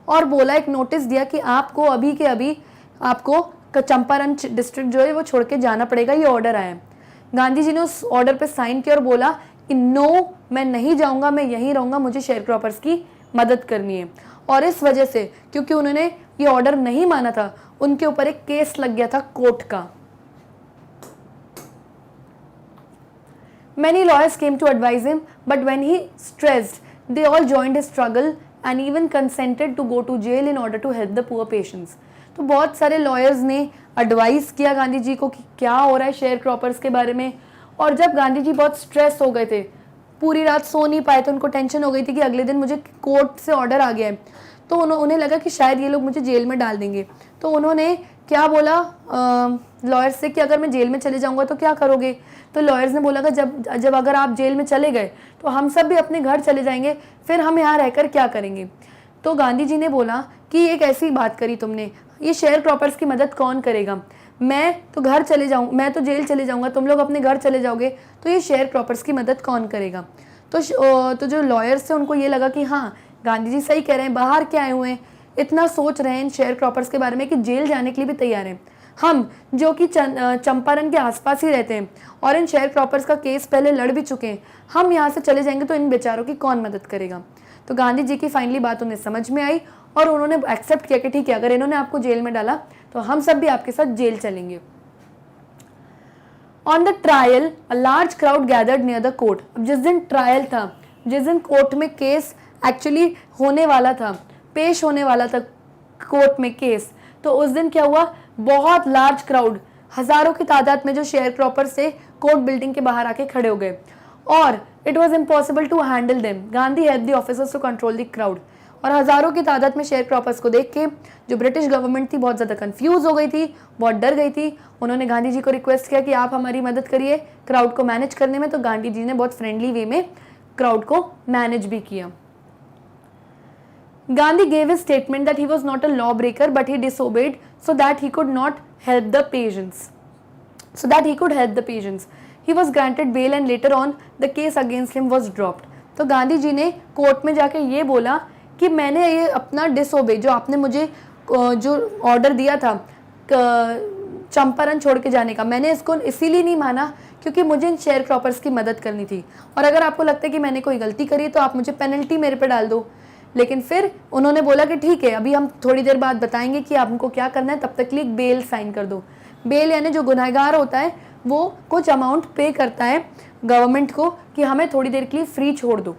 और बोला, एक नोटिस दिया कि आपको अभी के अभी आपको चंपारण डिस्ट्रिक्ट जो है वो छोड़ के जाना पड़ेगा, ये ऑर्डर आया है। गांधी जी ने उस ऑर्डर पे साइन किया और बोला कि नो, मैं नहीं जाऊंगा, मैं यहीं रहूंगा, मुझे शेयर क्रॉपर्स की मदद करनी है। और इस वजह से, क्योंकि उन्होंने ये ऑर्डर नहीं माना था, उनके ऊपर एक केस लग गया था कोर्ट का। Many lawyers came to advise him, but when he stressed, they all joined his struggle and even consented to go to jail in order to help the poor patients. तो बहुत सारे lawyers ने advice किया गांधी जी को कि क्या हो रहा है शेयर क्रॉपर्स के बारे में। और जब गांधी जी बहुत स्ट्रेस हो गए थे, पूरी रात सो नहीं पाए थे, उनको टेंशन हो गई थी कि अगले दिन मुझे कोर्ट से ऑर्डर आ गया है, तो उन्हें लगा कि शायद ये लोग मुझे जेल में डाल देंगे। तो उन्होंने क्या बोला लॉयर्स से कि अगर मैं जेल में चले जाऊंगा तो क्या करोगे। तो लॉयर्स ने बोला कि जब अगर आप जेल में चले गए तो हम सब भी अपने घर चले जाएंगे, फिर हम यहाँ रहकर क्या करेंगे। तो गांधी जी ने बोला कि एक ऐसी बात करी तुमने, ये शेयर क्रॉपर्स की मदद कौन करेगा, मैं तो घर चले जाऊँ, मैं तो जेल चले जाऊँगा, तुम लोग अपने घर चले जाओगे, तो ये शेयर क्रॉपर्स की मदद कौन करेगा। तो जो लॉयर्स थे उनको ये लगा कि हाँ, गांधी जी सही कह रहे हैं, बाहर क्या आए हुए हैं, इतना सोच रहे हैं इन शेयर क्रॉपर्स के बारे में कि जेल जाने के लिए भी तैयार हैं। हम जो कि चंपारण के आसपास ही रहते हैं और इन शेयर क्रॉपर्स का केस पहले लड़ भी चुके हैं, हम यहाँ से चले जाएंगे तो इन बेचारों की कौन मदद करेगा। तो गांधी जी की फाइनली बात उन्हें समझ में आई और उन्होंने एक्सेप्ट किया कि ठीक है, अगर इन्होंने आपको जेल में डाला तो हम सब भी आपके साथ जेल चलेंगे। On the trial a large crowd gathered near the court. अब जिस दिन ट्रायल था, जिस दिन कोर्ट में केस एक्चुअली होने वाला था, पेश होने वाला था कोर्ट में केस, तो उस दिन क्या हुआ, बहुत लार्ज क्राउड, हजारों की तादाद में जो शेयर क्रॉपर से कोर्ट बिल्डिंग के बाहर आके खड़े हो गए और it was impossible to handle them. Gandhi help the officers to control the crowd. और हजारों की तादाद में शेयर क्रॉपर्स को देख के जो ब्रिटिश गवर्नमेंट थी बहुत ज़्यादा कंफ्यूज हो गई थी, बहुत डर गई थी। उन्होंने गांधी जी को रिक्वेस्ट किया कि आप हमारी मदद करिए क्राउड को मैनेज करने में। तो गांधी जी ने बहुत फ्रेंडली वे में क्राउड को मैनेज भी किया। Gandhi gave his statement that he was not a lawbreaker, but he disobeyed so that he could not help the patients. He was granted bail and later on the case against him was dropped. तो गांधी जी ने court में जाके ये बोला कि मैंने ये अपना डिसोबे, जो आपने मुझे जो ऑर्डर दिया था चंपारण छोड़ के जाने का, मैंने इसको इसीलिए नहीं माना क्योंकि मुझे इन शेयर क्रॉपर्स की मदद करनी थी, और अगर आपको लगता है कि मैंने कोई गलती करी तो आप मुझे पेनल्टी मेरे पे डाल दो। लेकिन फिर उन्होंने बोला कि ठीक है, अभी हम थोड़ी देर बाद बताएंगे कि आपको क्या करना है, तब तक के लिए बेल साइन कर दो। बेल यानी जो गुनहगार होता है वो कुछ अमाउंट पे करता है गवर्नमेंट को कि हमें थोड़ी देर के लिए फ्री छोड़ दो।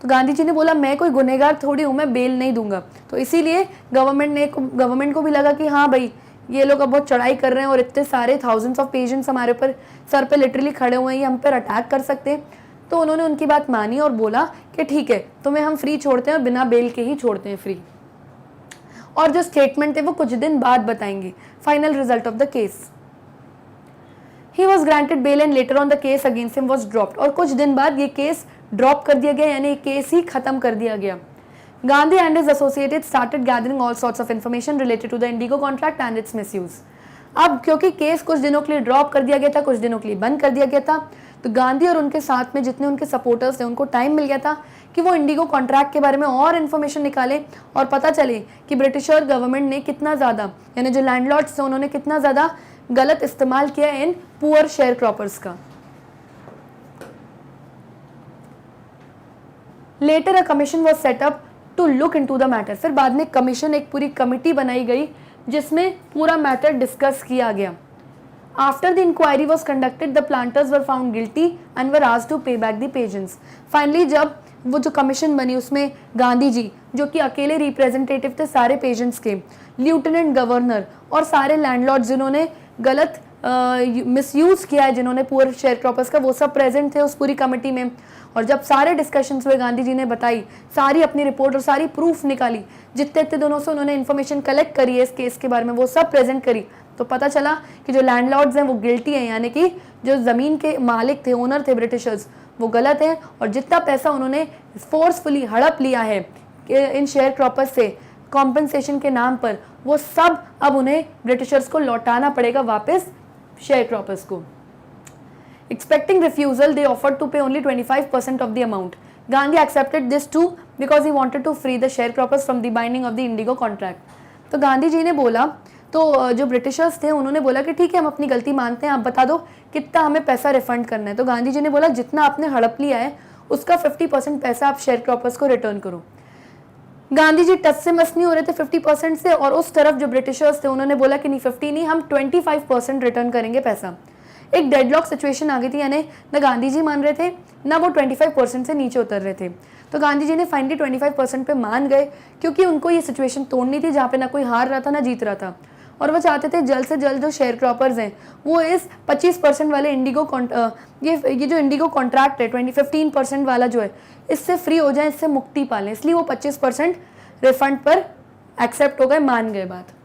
तो गांधी जी ने बोला मैं कोई गुनहगार थोड़ी हूँ, मैं बेल नहीं दूंगा। तो इसीलिए गवर्नमेंट को भी लगा कि हाँ भाई, ये लोग अब बहुत चढ़ाई कर रहे हैं और इतने सारे थाउजेंड्स ऑफ पेशेंट्स हमारे ऊपर सर पे लिटरली खड़े हुए हैं, ये हम पर अटैक कर सकते हैं। तो उन्होंने उनकी बात मानी और बोला कि ठीक है, तुम्हें हम फ्री छोड़ते हैं और बिना बेल के ही छोड़ते हैं फ्री। और जो स्टेटमेंट है वो कुछ दिन बाद बताएंगे। Final result of the case, he was granted bail and later on the case against him was dropped. और कुछ दिन बाद ये केस ड्रॉप कर दिया गया, यानी केस ही खत्म कर दिया गया। Gandhi and his associated started gathering all sorts of information related to the indigo contract and its misuse. अब क्योंकि केस कुछ दिनों के लिए ड्रॉप कर दिया गया था, कुछ दिनों के लिए बंद कर दिया गया था, तो गांधी और उनके साथ में जितने उनके सपोर्टर्स थे उनको टाइम मिल गया था कि वो इंडिगो कॉन्ट्रैक्ट के बारे में और इन्फॉर्मेशन निकाले और पता चले कि ब्रिटिशर गवर्नमेंट ने कितना ज़्यादा, यानी जो लैंडलॉर्ड्स थे उन्होंने कितना ज़्यादा गलत इस्तेमाल किया इन पुअर शेयर क्रॉपर्स का। Later a commission was set up to look into the matter. फिर बाद में कमीशन, एक पूरी कमिटी बनाई गई जिसमें पूरा मैटर डिस्कस किया गया। After the inquiry was conducted, the planters were found guilty and were asked to pay back the patients. Finally, जब वो जो कमीशन बनी उसमें गांधी जी, जो कि अकेले रिप्रेजेंटेटिव थे सारे पेशेंट्स के, लेफ्टिनेंट गवर्नर और सारे लैंडलॉर्ड जिन्होंने गलत मिसयूज किया है, जिन्होंने पुअर शेयर क्रॉपर्स का, वो सब प्रेजेंट थे उस पूरी कमेटी में। और जब सारे डिस्कशंस हुए, गांधी जी ने बताई सारी अपनी रिपोर्ट और सारी प्रूफ निकाली, जितने दोनों से उन्होंने इन्फॉर्मेशन कलेक्ट करी है इस केस के बारे में, वो सब प्रेजेंट करी। तो पता चला कि जो लैंडलॉर्ड्स हैं वो गिल्टी हैं, यानी कि जो ज़मीन के मालिक थे, ओनर थे ब्रिटिशर्स, वो गलत हैं, और जितना पैसा उन्होंने फोर्सफुली हड़प लिया है इन शेयर क्रॉपर्स से कॉम्पनसेशन के नाम पर, वो सब अब उन्हें ब्रिटिशर्स को लौटाना पड़ेगा वापस शेयर क्रॉपर्स को। Expecting refusal, they offered to pay only 25% of the amount. Gandhi accepted this too because he wanted to free the sharecroppers from the binding of the Indigo contract. तो गांधी जी ने बोला, तो जो ब्रिटिशर्स थे उन्होंने बोला कि ठीक है, हम अपनी गलती मानते हैं, आप बता दो कितना हमें पैसा रिफंड करना है। तो गांधी जी ने बोला, जितना आपने हड़प लिया है उसका 50% पैसा आप शेयर क्रॉपर्स को रिटर्न करो। गांधी जी टच से मस नहीं हो रहे थे 50% से, और उस तरफ जो ब्रिटिशर्स थे उन्होंने बोला कि नहीं 50 नहीं, हम 25% रिटर्न करेंगे पैसा। एक डेडलॉक सिचुएशन आ गई थी, यानी न गांधी जी मान रहे थे ना वो 25% से नीचे उतर रहे थे। तो गांधी जी ने फाइनली 25% पे मान गए, क्योंकि उनको ये सिचुएशन तोड़नी थी जहाँ पे ना कोई हार रहा था ना जीत रहा था, और वो चाहते थे जल्द से जल्द जो शेयर क्रॉपर्स हैं वो इस 25% वाले इंडिगो ये जो इंडिगो कॉन्ट्रैक्ट है 15% वाला जो है, इससे फ्री हो जाए, इससे मुक्ति पा लें। इसलिए वो 25% रिफंड पर एक्सेप्ट हो गए, मान गए बात।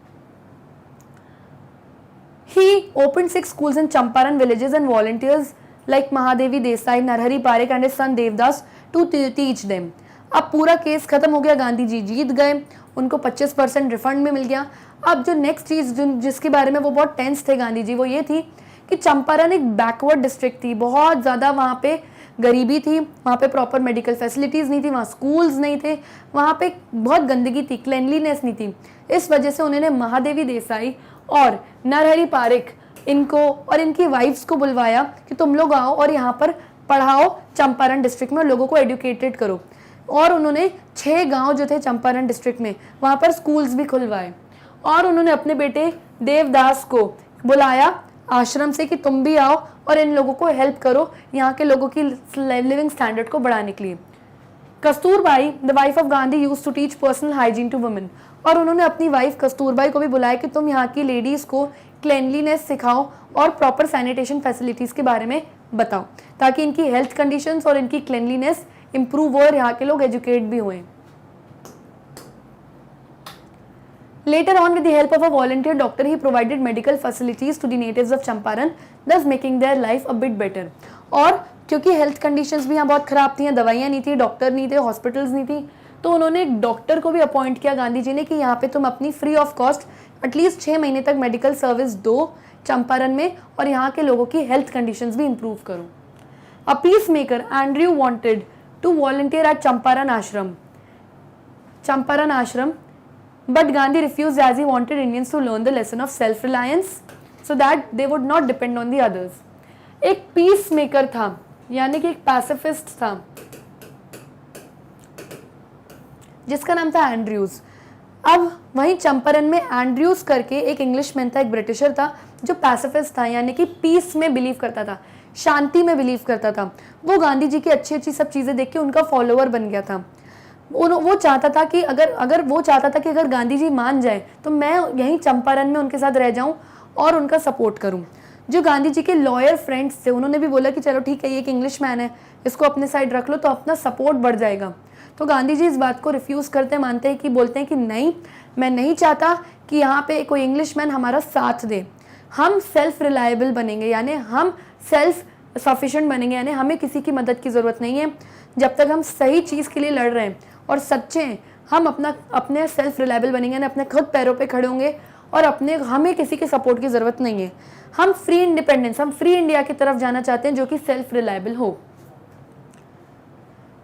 He opened 6 schools in Champaran villages and volunteers like Mahadevi Desai, Narhari Parekh and his son Devdas to teach them. अब पूरा केस खत्म हो गया, गांधी जी जीत गए, उनको 25% रिफंड भी मिल गया। अब जो नेक्स्ट चीज़ जिसके बारे में वो बहुत टेंस थे गांधी जी, वो ये थी कि चंपारण एक बैकवर्ड डिस्ट्रिक्ट थी, बहुत ज़्यादा वहाँ पे गरीबी थी, वहाँ पे प्रॉपर मेडिकल फैसिलिटीज़ नहीं थी, वहाँ स्कूल्स नहीं थे, वहाँ पे बहुत गंदगी थी, क्लेनलीनेस नहीं थी। इस वजह से उन्होंने महादेवी देसाई और नरहरि पारेख इनको और इनकी वाइफ्स को बुलवाया कि तुम लोग आओ और यहाँ पर पढ़ाओ चंपारण डिस्ट्रिक्ट में, लोगों को एजुकेटेड करो। और उन्होंने 6 गांव जो थे चंपारण डिस्ट्रिक्ट में, वहाँ पर स्कूल्स भी खुलवाए, और उन्होंने अपने बेटे देवदास को बुलाया आश्रम से कि तुम भी आओ और इन लोगों को हेल्प करो यहाँ के लोगों की लिविंग स्टैंडर्ड को बढ़ाने के लिए। Kasturbai the wife of Gandhi used to teach personal hygiene to women, और उन्होंने अपनी वाइफ कस्तूरबाई को भी बुलाया कि तुम यहाँ की लेडीज़ को क्लेनलीनेस सिखाओ और प्रॉपर सैनिटेशन फैसिलिटीज़ के बारे में बताओ, ताकि इनकी हेल्थ कंडीशंस और इनकी क्लेनलीनेस इंप्रूव हो और यहाँ के लोग एजुकेट भी हुए। Later on, with the help of a volunteer doctor, he provided medical facilities to the natives of Champaran, thus making their life a bit better. और क्योंकि हेल्थ कंडीशंस भी यहाँ बहुत ख़राब थी, दवाइयाँ नहीं थी, डॉक्टर नहीं थे, हॉस्पिटल्स नहीं थी, तो उन्होंने एक डॉक्टर को भी अपॉइंट किया गांधी जी ने कि यहाँ पे तुम अपनी फ्री ऑफ कॉस्ट एटलीस्ट 6 महीने तक मेडिकल सर्विस दो चंपारण में, और यहाँ के लोगों की हेल्थ कंडीशंस भी इम्प्रूव करो। A peace maker Andrew wanted to volunteer at Champaran ashram, but Gandhi refused as he wanted Indians to learn the lesson of self-reliance so that they would not depend on the others. एक peace maker था, यानी कि एक pacifist था, जिसका नाम था Andrews. अब वहीं चंपारण में एंड्रयूज करके एक इंग्लिशमैन था, एक ब्रिटिशर था, जो पैसिफिस्ट था, यानी कि पीस में बिलीव करता था, शांति में बिलीव करता था। वो गांधी जी की अच्छी अच्छी सब चीज़ें देख के उनका फॉलोअर बन गया था। वो चाहता था कि अगर गांधी जी मान जाए तो मैं यहीं चंपारण में उनके साथ रह जाऊं और उनका सपोर्ट करूं। जो गांधी जी के लॉयर फ्रेंड्स थे उन्होंने भी बोला कि चलो ठीक है, ये एक इंग्लिश मैन है, इसको अपने साइड रख लो तो अपना सपोर्ट बढ़ जाएगा। तो गांधी जी इस बात को रिफ्यूज़ करते मानते हैं कि बोलते हैं कि नहीं, मैं नहीं चाहता कि यहाँ पे कोई इंग्लिश मैन हमारा साथ दे, हम सेल्फ रिलायबल बनेंगे, यानी हम सेल्फ सफिशिएंट बनेंगे, यानी हमें किसी की मदद की ज़रूरत नहीं है। जब तक हम सही चीज़ के लिए लड़ रहे हैं और सच्चे हैं, हम अपने सेल्फ रिलायबल बनेंगे, यानी अपने खुद पैरों पे खड़े होंगे और हमें किसी के सपोर्ट की ज़रूरत नहीं है। हम फ्री इंडिपेंडेंस, हम फ्री इंडिया की तरफ जाना चाहते हैं जो कि सेल्फ रिलायबल हो।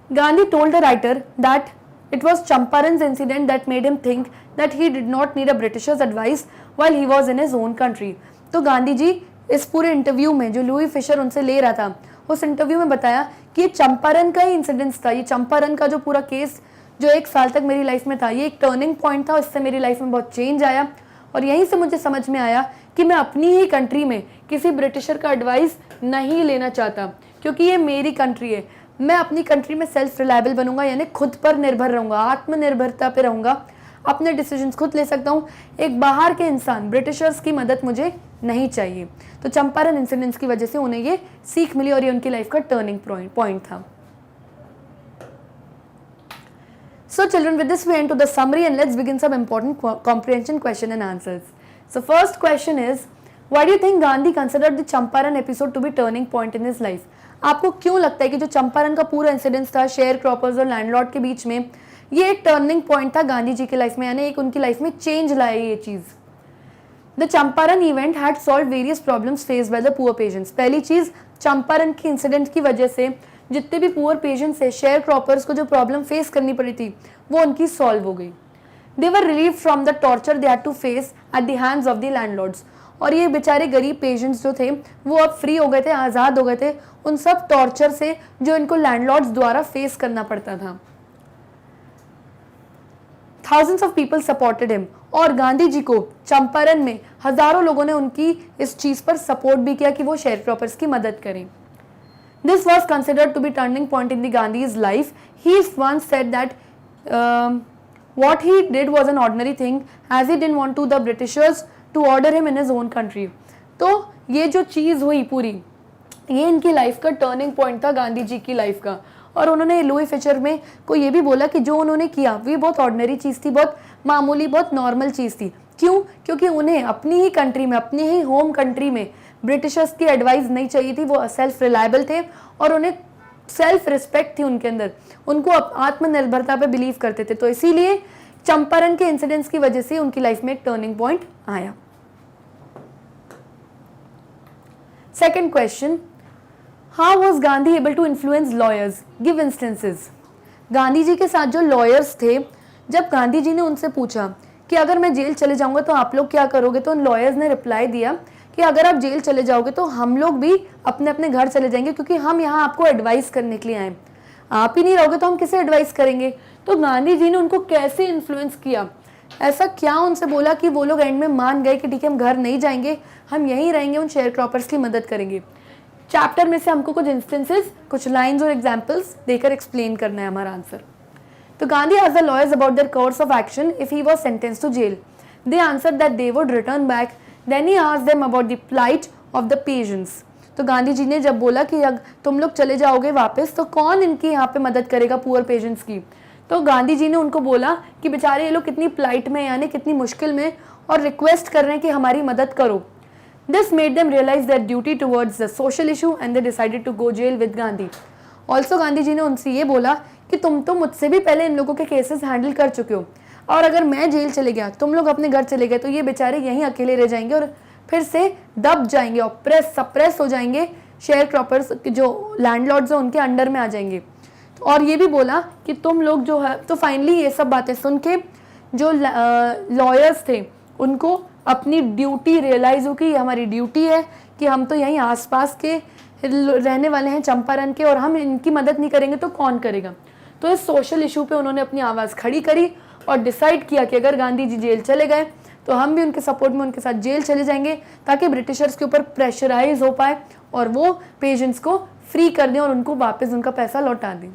Gandhi told the writer that it was Champaran's incident that made him think that he did not need a Britishers advice while he was in his own country. तो गांधी जी इस पूरे इंटरव्यू में जो लुई फिशर उनसे ले रहा था, उस इंटरव्यू में बताया कि ये चंपारण का ही इंसिडेंट्स था, ये चंपारण का जो पूरा केस जो 1 साल तक मेरी लाइफ में था, ये एक टर्निंग पॉइंट था, इससे मेरी लाइफ में बहुत चेंज आया, और यहीं से मुझे समझ में आया कि मैं अपनी ही कंट्री में किसी ब्रिटिशर का एडवाइस नहीं लेना चाहता, क्योंकि ये मेरी कंट्री है। मैं अपनी कंट्री में सेल्फ रिलायबल बनूंगा, यानी खुद पर निर्भर रहूंगा, आत्मनिर्भरता पे रहूंगा, अपने डिसीजंस खुद ले सकता हूँ। एक बाहर के इंसान, ब्रिटिशर्स की मदद मुझे नहीं चाहिए। तो चंपारण इंसिडेंट्स की वजह से उन्हें ये सीख मिली और ये उनकी लाइफ का टर्निंग पॉइंट था। So children, with this we end to the summary and let's begin some important comprehension question and answers. So first question is, why do you think Gandhi considered the Champaran episode to be turning point in his life? आपको क्यों लगता है कि जो चंपारण का पूरा incidence था share croppers और लैंडलॉर्ड के बीच में, ये एक टर्निंग पॉइंट था गांधी जी की लाइफ में, यानी एक उनकी लाइफ में चेंज लाए ये चीज. The Champaran event had solve various problems faced by the poor patients. पहली चीज, चंपारण की इंसिडेंट की वजह से जितने भी पुअर पेशेंट्स थे, शेयर क्रॉपर्स को जो प्रॉब्लम फेस करनी पड़ी थी वो उनकी सॉल्व हो गई. They were relieve from the torture they had to face at the hands of the landlords. और ये बेचारे गरीब पेशेंट्स जो थे वो अब फ्री हो गए थे, आज़ाद हो गए थे उन सब टॉर्चर से जो इनको लैंडलॉर्ड्स द्वारा फेस करना पड़ता था. Thousands of people supported him. और गांधी जी को चंपारण में हजारों लोगों ने उनकी इस चीज पर सपोर्ट भी किया कि वो शेयर क्रॉपर्स की मदद करें. This was considered to be turning point in the Gandhi's life. He once said that what he did was an ordinary thing, as he didn't want to the Britishers to order him in his own country. तो ये जो चीज हुई पूरी, ये इनकी life का turning point था गांधी जी की लाइफ का. और उन्होंने लुई फिशर में को ये भी बोला कि जो उन्होंने किया वो बहुत ऑर्डिनरी चीज़ थी, बहुत मामूली, बहुत नॉर्मल चीज़ थी. क्यों? क्योंकि उन्हें अपनी ही कंट्री में, अपनी ही होम कंट्री में ब्रिटिशर्स की एडवाइस नहीं चाहिए थी. वो सेल्फ रिलायबल थे और उन्हें सेल्फ रिस्पेक्ट थी उनके अंदर, उनको आत्मनिर्भरता पे बिलीव करते थे. तो इसीलिए चंपारण के इंसिडेंट्स की वजह से उनकी लाइफ में एक टर्निंग पॉइंट आया. Second question, How was Gandhi able to influence lawyers? Give instances. Gandhi ji के साथ जो लॉयर्स थे, जब गांधी जी ने उनसे पूछा कि अगर मैं जेल चले जाऊंगा तो आप लोग क्या करोगे, तो उन लॉयर्स ने रिप्लाई दिया कि अगर आप जेल चले जाओगे तो हम लोग भी अपने अपने घर चले जाएंगे, क्योंकि हम यहाँ आपको एडवाइस करने के लिए आए. आप ही नहीं रहोगे तो हम किसे एडवाइस करेंगे. तो गांधी जी ने उनको कैसे इन्फ्लुएंस किया, ऐसा क्या उनसे बोला कि वो लोग एंड में मान गए कि ठीक है हम घर नहीं जाएंगे, हम यहीं रहेंगे, उन शेयर क्रॉपर्स की मदद करेंगे. चैप्टर में से हमको कुछ इंस्टेंसेस, कुछ लाइंस और एग्जांपल्स देकर एक्सप्लेन करना है हमारा आंसर. तो Gandhi asked the lawyers about their course of action if he was sentenced to jail. They answered that they would return back. Then he asked them about the plight of the peasants. तो गांधी जी ने जब बोला कि अगर तुम लोग चले जाओगे वापस तो कौन इनकी यहाँ पे मदद करेगा पुअर पेशेंट्स की, तो गांधी जी ने उनको बोला कि बेचारे ये लोग कितनी प्लाइट में, यानी कितनी मुश्किल में, और रिक्वेस्ट कर रहे हैं कि हमारी मदद करो. This made them realize their duty towards the social issue and they decided to go jail with Gandhi. Also Gandhi ji ने उनसे ये बोला कि तुम तो मुझसे भी पहले इन लोगों के केसेस हैंडल कर चुके हो, और अगर मैं जेल चले गया, तुम लोग अपने घर चले गए, तो ये बेचारे यहीं अकेले रह जाएंगे और फिर से दब जाएंगे, ऑप्रेस सप्रेस हो जाएंगे, शेयर क्रॉपर्स जो लैंडलॉर्ड्स हैं उनके अंडर में आ जाएंगे. और ये भी बोला कि तुम लोग जो है, तो फाइनली ये सब बातें सुन के जो लॉयर्स थे उनको अपनी ड्यूटी रियलाइज हो कि हमारी ड्यूटी है कि हम तो यहीं आसपास के रहने वाले हैं चंपारण के, और हम इनकी मदद नहीं करेंगे तो कौन करेगा. तो इस सोशल इशू पे उन्होंने अपनी आवाज़ खड़ी करी और डिसाइड किया कि अगर गांधी जी जेल चले गए तो हम भी उनके सपोर्ट में उनके साथ जेल चले जाएंगे, ताकि ब्रिटिशर्स के ऊपर प्रेशराइज हो पाए और वो पेशेंट्स को फ्री कर दें और उनको वापस उनका पैसा लौटा दें.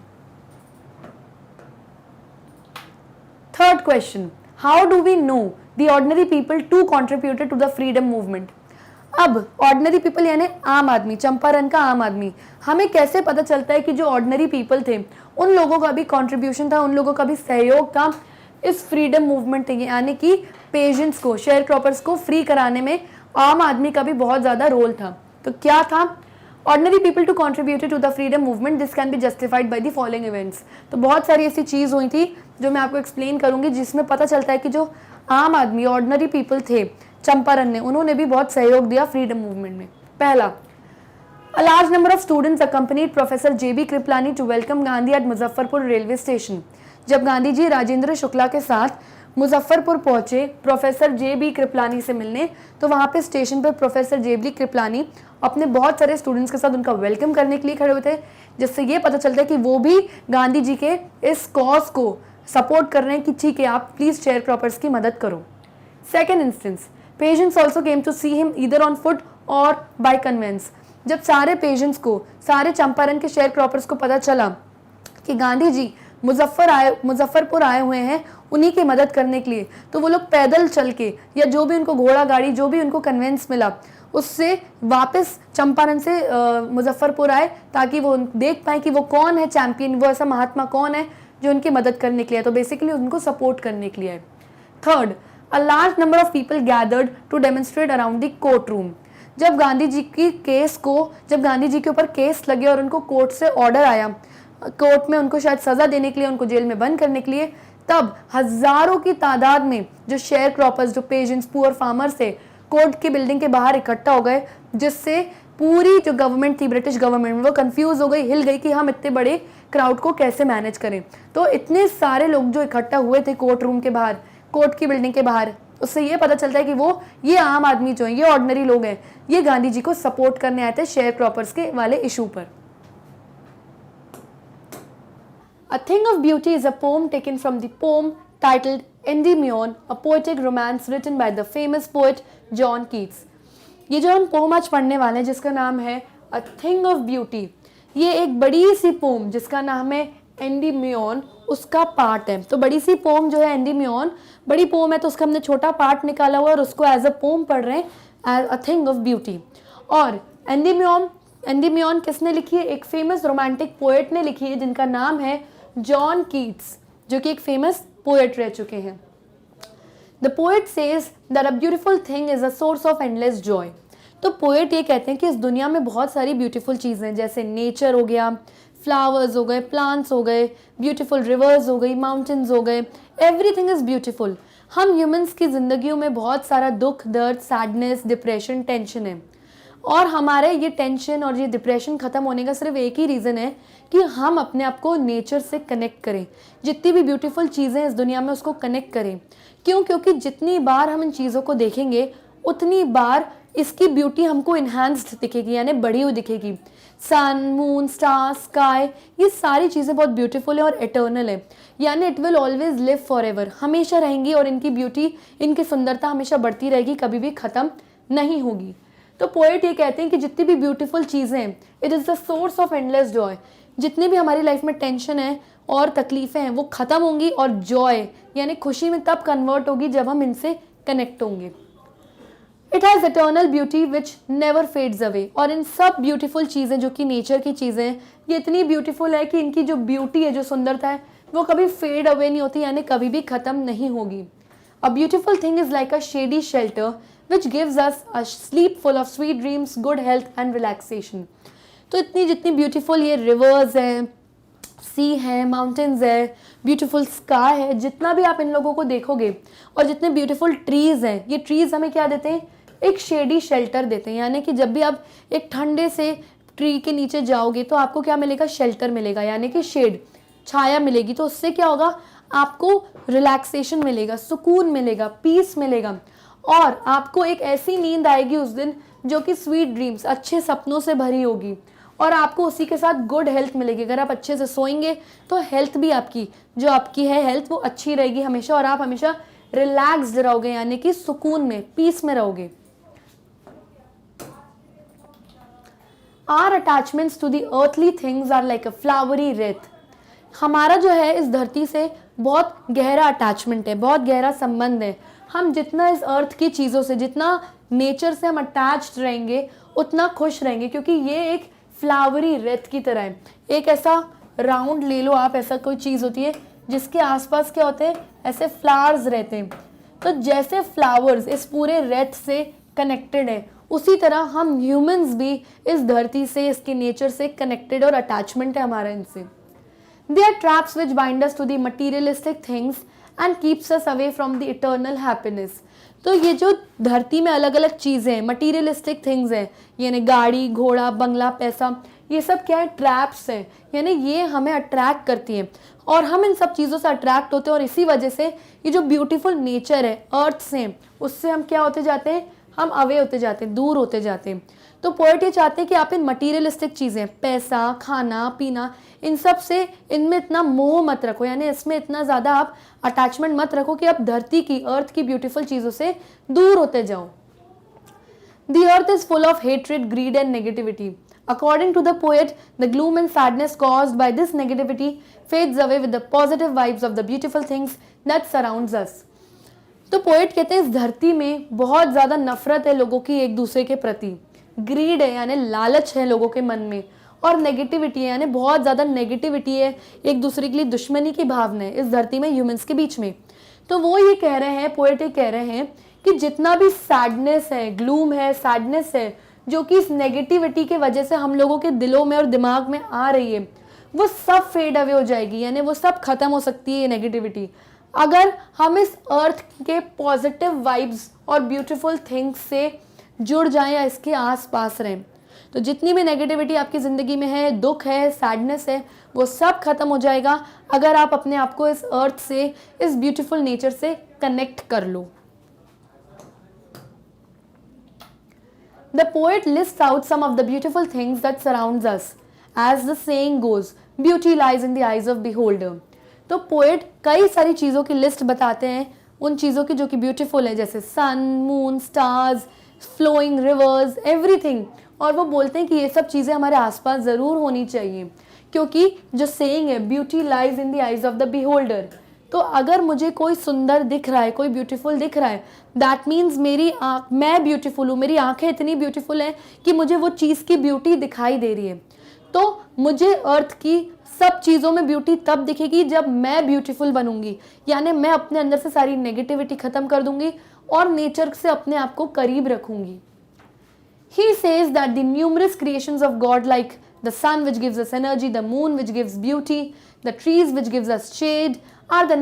Third question, how do we know the ordinary people too contributed to the freedom movement. अब ऑर्डिनरी पीपल यानी आम आदमी, चंपारण का आम आदमी, हमें कैसे पता चलता है कि जो ऑर्डिनरी पीपल थे उन लोगों का भी कंट्रीब्यूशन था, उन लोगों का भी सहयोग था इस फ्रीडम मूवमेंट, यानी कि पेशेंट्स को, शेयर क्रॉपर्स को फ्री कराने में आम आदमी का भी बहुत ज़्यादा रोल था. तो क्या था? Ordinary people to contributed to the freedom movement, this can be justified by the following events. तो बहुत सारी ऐसी चीज़ हुई थी जो मैं आपको एक्सप्लेन करूंगी, जिसमें पता चलता है कि जो आम आदमी, ऑर्डिनरी पीपल थे चंपारण ने, उन्होंने भी बहुत सहयोग दिया फ्रीडम मूवमेंट में. पहला, a large number of students accompanied professor JB Kripalani to welcome Gandhi at Muzaffarpur railway station. जब गांधी जी राजेंद्र शुक्ला के साथ मुजफ्फरपुर पहुंचे प्रोफेसर JB कृपलानी से मिलने, तो वहां पे स्टेशन पर प्रोफेसर JB कृपलानी अपने बहुत सारे स्टूडेंट्स के साथ उनका वेलकम करने के लिए खड़े हुए थे, जिससे ये पता चलता है कि वो भी गांधी जी के इस कॉज को सपोर्ट कर रहे हैं कि ठीक है आप प्लीज शेयर क्रॉपर्स की मदद करो. Second instance, patients also came to see him either on foot or by conveyance. जब सारे पेशेंट्स को, सारे चंपारण के शेयर क्रॉपर्स को पता चला कि गांधी जी मुजफ्फरपुर आए हुए हैं उन्हीं की मदद करने के लिए, तो वो लोग पैदल चल के या जो भी उनको घोड़ा गाड़ी, जो भी उनको कन्वेंस मिला, उससे वापस चंपारण से मुजफ्फरपुर आए, ताकि वो देख पाए कि वो कौन है चैंपियन, वो ऐसा महात्मा कौन है जो उनकी मदद करने के लिए, तो बेसिकली उनको सपोर्ट करने के लिए. Third, A large number of people gathered to demonstrate around the courtroom. जब गांधी जी के ऊपर केस लगे और उनको कोर्ट से ऑर्डर आया, कोर्ट में उनको शायद सजा देने के लिए, उनको जेल में बंद करने के लिए, तब हजारों की तादाद में जो शेयर क्रॉपर्स, जो पेजेंट्स, पुअर फार्मर्स थे, कोर्ट की बिल्डिंग के बाहर इकट्ठा हो गए, जिससे पूरी जो गवर्नमेंट थी, ब्रिटिश गवर्नमेंट, वो कंफ्यूज हो गई, हिल गई कि हम इतने बड़े क्राउड को कैसे मैनेज करें। तो इतने सारे लोग जो इकट्ठा हुए थे कोर्ट रूम के बाहर, कोर्ट की बिल्डिंग के बाहर, उससे ये पता चलता है कि ये आम आदमी जो है, ये ऑर्डिनरी लोग हैं, ये गांधी जी को सपोर्ट करने आए थे शेयर क्रॉपर्स के वाले इशू पर। A Thing of Beauty is a poem taken from the poem titled Endymion, a poetic romance written by the famous poet John Keats. ये जो हम पोम आज पढ़ने वाले हैं, जिसका नाम है A Thing of Beauty, ये एक बड़ी सी पोम जिसका नाम है एंडीमियन, उसका पार्ट है। तो बड़ी सी पोम जो है एंडीमियन, बड़ी पोम है, तो उसका हमने छोटा पार्ट निकाला हुआ और उसको एज अ पोम पढ़ रहे हैं, as a thing of beauty. और एंडीमियन किसने लिखी है? एक फेमस रोमांटिक पोएट ने लिखी है, जिनका नाम है जॉन कीट्स, जो कि एक फेमस पोएट रह चुके हैं। The poet says that a beautiful thing is a source of endless joy. तो पोएट ये कहते हैं कि इस दुनिया में बहुत सारी ब्यूटीफुल चीज़ें हैं, जैसे नेचर हो गया, फ्लावर्स हो गए, प्लांट्स हो गए, ब्यूटीफुल रिवर्स हो गई, माउंटेन्स हो गए, एवरीथिंग इज़ ब्यूटीफुल। हम ह्यूमंस की ज़िंदगियों में बहुत सारा दुख, दर्द, सैडनेस, डिप्रेशन, टेंशन है, और हमारे ये टेंशन और ये डिप्रेशन ख़त्म होने का सिर्फ एक ही रीज़न है कि हम अपने आप को नेचर से कनेक्ट करें, जितनी भी ब्यूटीफुल चीज़ें इस दुनिया में उसको कनेक्ट करें। क्यों? क्योंकि जितनी बार हम इन चीज़ों को देखेंगे उतनी बार इसकी ब्यूटी हमको इन्हांस्ड दिखेगी, यानी बढ़ी हुई दिखेगी। सन, मून, स्टार, स्काई, ये सारी चीज़ें बहुत ब्यूटीफुल है और एटर्नल है, यानी it will always live for ever, हमेशा रहेंगी, और इनकी ब्यूटी, इनकी सुंदरता हमेशा बढ़ती रहेगी, कभी भी ख़त्म नहीं होगी। तो पोएट ये कहते हैं कि जितनी भी ब्यूटीफुल चीज़ें हैं, it is the source of endless Joy. जितनी भी हमारी लाइफ में टेंशन है और तकलीफ़ें हैं, वो ख़त्म होंगी, और जॉय यानी खुशी में तब कन्वर्ट होगी जब हम इनसे कनेक्ट होंगे। It has eternal beauty which never fades away. और इन सब ब्यूटीफुल चीज़ें जो कि नेचर की चीज़ें हैं, ये इतनी ब्यूटीफुल है कि इनकी जो ब्यूटी है, जो सुंदरता है, वो कभी फेड अवे नहीं होती, यानी कभी भी ख़त्म नहीं होगी। A beautiful thing is like a shady shelter which gives us a slip full of sweet dreams, good health and relaxation. तो इतनी जितनी ब्यूटीफुल ये रिवर्स हैं, सी है, माउंटेन्स है, ब्यूटीफुल स्काई है, जितना भी आप इन लोगों को देखोगे, और जितने ब्यूटीफुल ट्रीज़ हैं, ये ट्रीज़ हमें क्या देते हैं? एक शेडी शेल्टर देते हैं, यानी कि जब भी आप एक ठंडे से ट्री के नीचे जाओगे तो आपको क्या मिलेगा? शेल्टर मिलेगा, यानी कि शेड, छाया मिलेगी। तो उससे क्या होगा? आपको रिलैक्सेशन मिलेगा, सुकून मिलेगा, पीस मिलेगा, और आपको एक ऐसी नींद आएगी उस दिन जो कि स्वीट ड्रीम्स, अच्छे सपनों से भरी होगी, और आपको उसी के साथ गुड हेल्थ मिलेगी। अगर आप अच्छे से सोएंगे तो हेल्थ भी आपकी, जो आपकी है हेल्थ, वो अच्छी रहेगी हमेशा, और आप हमेशा रिलैक्स्ड रहोगे, यानी कि सुकून में, पीस में रहोगे। Our attachments to the earthly things are like a flowery wreath. हमारा जो है इस धरती से बहुत गहरा अटैचमेंट है, बहुत गहरा संबंध है। हम जितना इस अर्थ की चीज़ों से, जितना नेचर से हम अटैच्ड रहेंगे, उतना खुश रहेंगे, क्योंकि ये एक फ्लावरी रेत की तरह है। एक ऐसा राउंड ले लो आप, ऐसा कोई चीज़ होती है जिसके आसपास क्या होते हैं? ऐसे फ्लावर्स रहते हैं। तो जैसे फ्लावर्स इस पूरे रेत से कनेक्टेड है, उसी तरह हम ह्यूमंस भी इस धरती से, इसके नेचर से कनेक्टेड और अटैचमेंट है हमारा इनसे। They are traps which bind us to the materialistic things and keeps us away from the eternal happiness. तो ये जो धरती में अलग अलग चीज़ें हैं, मटीरियलिस्टिक थिंग्स हैं, यानी गाड़ी, घोड़ा, बंगला, पैसा, ये सब क्या है? ट्रैप्स हैं, यानी ये हमें अट्रैक्ट करती हैं, और हम इन सब चीज़ों से अट्रैक्ट होते हैं, और इसी वजह से ये जो ब्यूटीफुल नेचर है अर्थ से, उससे हम क्या होते जाते हैं? हम अवे होते जाते हैं, दूर होते जाते हैं। तो पोएट ये चाहते हैं कि आप इन मटीरियलिस्टिक चीज़ें, पैसा, खाना, पीना, इन सब से, इनमें इतना मोह मत रखो, यानी इसमें इतना ज़्यादा आप अटैचमेंट मत रखो कि आप धरती की, अर्थ की ब्यूटीफुल चीज़ों से दूर होते जाओ। The earth is full of hatred, greed and negativity. According to the poet, the gloom and sadness caused by this negativity fades away with the positive vibes of the beautiful things that surrounds us. तो poet कहते हैं इस धरती में बहुत ज़्यादा नफरत है लोगों की एक दूसरे के प्रति, ग्रीड है यानी लालच है लोगों के मन में, और नेगेटिविटी है यानी बहुत ज़्यादा नेगेटिविटी है, एक दूसरे के लिए दुश्मनी की भावना है इस धरती में ह्यूमंस के बीच में। तो वो ये कह रहे हैं, पोएट ये कह रहे हैं कि जितना भी सैडनेस है, ग्लूम है, सैडनेस है, जो कि इस नेगेटिविटी के वजह से हम लोगों के दिलों में और दिमाग में आ रही है, वो सब फेड अवे हो जाएगी, यानी वो सब खत्म हो सकती है ये नेगेटिविटी, अगर हम इस अर्थ के पॉजिटिव वाइब्स और ब्यूटीफुल थिंग्स से जुड़ जाएं या इसके आसपास रहें। तो जितनी भी नेगेटिविटी आपकी ज़िंदगी में है, दुख है, सैडनेस है, वो सब खत्म हो जाएगा अगर आप अपने आप को इस अर्थ से, इस ब्यूटीफुल नेचर से कनेक्ट कर लो। The poet lists out some of the beautiful things that surrounds us. As the saying goes, beauty lies in the eyes of beholder. तो पोएट कई सारी चीज़ों की लिस्ट बताते हैं, उन चीज़ों की जो कि ब्यूटीफुल है, जैसे sun, moon, stars, flowing rivers, everything. और वो बोलते हैं कि ये सब चीज़ें हमारे आसपास ज़रूर होनी चाहिए, क्योंकि जो सेइंग है, beauty lies in the eyes of the beholder. तो अगर मुझे कोई सुंदर दिख रहा है, कोई ब्यूटीफुल दिख रहा है, दैट मीन्स मेरी मैं ब्यूटीफुल हूँ, मेरी आंखें इतनी ब्यूटीफुल हैं कि मुझे वो चीज़ की ब्यूटी दिखाई दे रही है। तो मुझे अर्थ की सब चीज़ों में ब्यूटी तब दिखेगी जब मैं ब्यूटीफुल बनूंगी, यानी मैं अपने अंदर से सारी नेगेटिविटी ख़त्म कर दूंगी और नेचर से अपने आप को करीब रखूंगी। He says that the numerous creations of God, like the sun which gives us energy, the moon which gives beauty, the trees which gives us shade, are the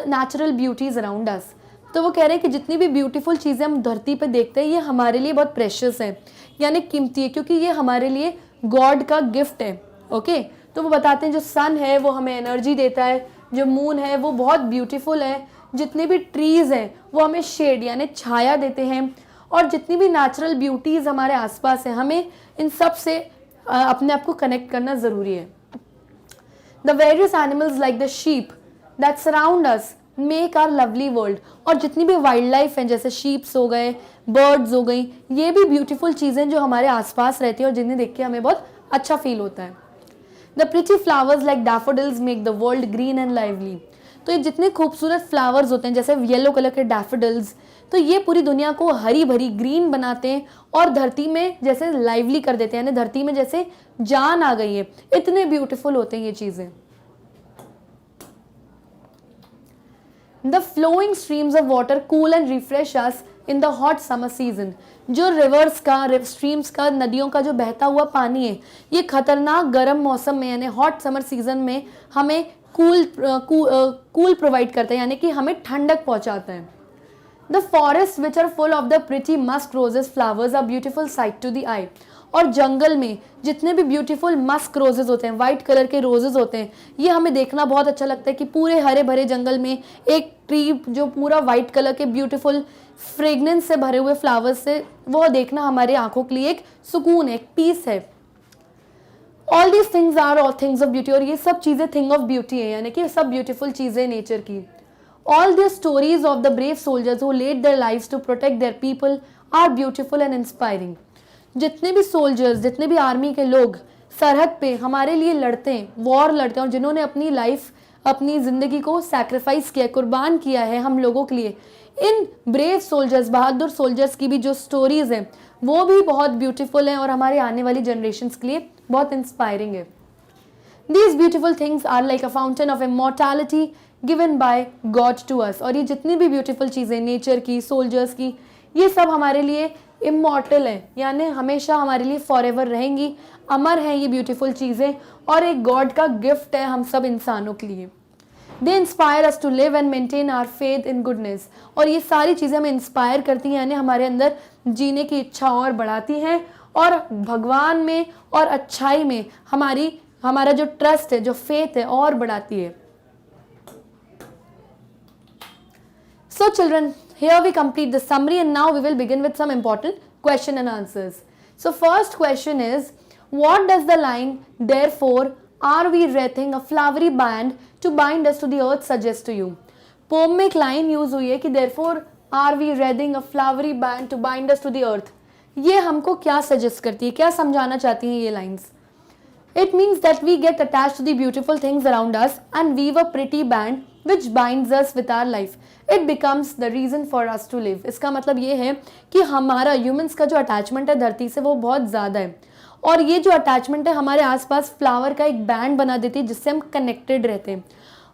natural beauties around us. तो वो कह रहे हैं कि जितनी भी beautiful चीज़ें हम धरती पे देखते हैं, ये हमारे लिए बहुत प्रेशियस है, यानी कीमती है, क्योंकि ये हमारे लिए गॉड का गिफ्ट है। ओके, तो वो बताते हैं जो सन है वो हमें एनर्जी देता है, जो मून है वो बहुत ब्यूटीफुल है, जितने भी ट्रीज़ हैं वो हमें शेड यानी छाया देते हैं, और जितनी भी नेचुरल ब्यूटीज़ हमारे आसपास है, हमें इन सब से अपने आप को कनेक्ट करना ज़रूरी है। The various animals like the sheep that surround us make our lovely world. और जितनी भी वाइल्ड लाइफ हैं, जैसे शीप्स हो गए, बर्ड्स हो गई, ये भी ब्यूटीफुल चीज़ें जो हमारे आसपास रहती हैं और जिन्हें देख के हमें बहुत अच्छा फील होता है। The pretty flowers like daffodils make the world green and lively. तो ये जितने खूबसूरत फ्लावर्स होते हैं, जैसे येलो कलर के डैफोडिल्स, तो ये पूरी दुनिया को हरी भरी ग्रीन बनाते हैं और धरती में जैसे लाइवली कर देते हैं, यानी धरती में जैसे जान आ गई है, इतने ब्यूटीफुल होते हैं ये चीज़ें। The flowing streams of water cool and refresh us in the hot summer season. जो रिवर्स का, स्ट्रीम्स का, नदियों का जो बहता हुआ पानी है, ये खतरनाक गर्म मौसम में यानी हॉट समर सीजन में हमें कूल प्रोवाइड करता है, यानी कि हमें ठंडक पहुंचाता है। The forest which are full of the pretty musk roses flowers are beautiful sight to the eye. और जंगल में जितने भी ब्यूटीफुल मस्क रोजेस होते हैं, वाइट कलर के रोजेस होते हैं, ये हमें देखना बहुत अच्छा लगता है कि पूरे हरे भरे जंगल में एक ट्री जो पूरा वाइट कलर के ब्यूटीफुल फ्रेगनेंस से भरे हुए फ्लावर्स से, वो देखना हमारे आंखों के लिए एक सुकून है, एक पीस है। All these things are all things of beauty. और ये सब चीज़ें थिंग ऑफ ब्यूटी है, यानी कि सब ब्यूटीफुल चीज़ें नेचर की। All the stories of the brave soldiers who laid their lives to protect their people are beautiful and inspiring. जितने भी सोल्जर्स, जितने भी आर्मी के लोग सरहद पे हमारे लिए लड़ते हैं, वॉर लड़ते हैं, और जिन्होंने अपनी लाइफ, अपनी ज़िंदगी को सैक्रिफाइस किया, कुर्बान किया है हम लोगों के लिए, इन ब्रेव सोल्जर्स, बहादुर सोल्जर्स की भी जो स्टोरीज हैं वो भी बहुत ब्यूटीफुल हैं और हमारे आने वाली जनरेशन्स के लिए बहुत इंस्पायरिंग है। These beautiful things are like a fountain of immortality given by God to us। और ये जितनी भी ब्यूटीफुल चीज़ें नेचर की, सोल्जर्स की, ये सब हमारे लिए इमॉर्टल है, यानी हमेशा हमारे लिए फॉरएवर रहेंगी, अमर हैं ये ब्यूटीफुल चीज़ें, और एक गॉड का गिफ्ट है हम सब इंसानों के लिए। They inspire us to live and maintain our faith in goodness. और ये सारी चीज़ें हमें इंस्पायर करती हैं, यानी हमारे अंदर जीने की इच्छा और बढ़ाती हैं, और भगवान में और अच्छाई में हमारा जो ट्रस्ट है, जो फेथ है, और बढ़ाती है। So children, here we complete the summary and now we will begin with some important question and answers. So first question is, what does the line therefore are we wreathing a flowery band to bind us to the earth suggest to you? Poem में एक line use हुई है कि therefore are we wreathing a flowery band to bind us to the earth। ये हमको क्या suggest करती है, क्या समझाना चाहती हैं ये lines? It means that we get attached to the beautiful things around us and weave a pretty band which binds us with our life. It becomes the reason for us to live। इसका मतलब ये है कि हमारा humans का जो attachment है धरती से वो बहुत ज़्यादा है, और ये जो अटैचमेंट है हमारे आसपास फ्लावर का एक बैंड बना देती है जिससे हम कनेक्टेड रहते हैं।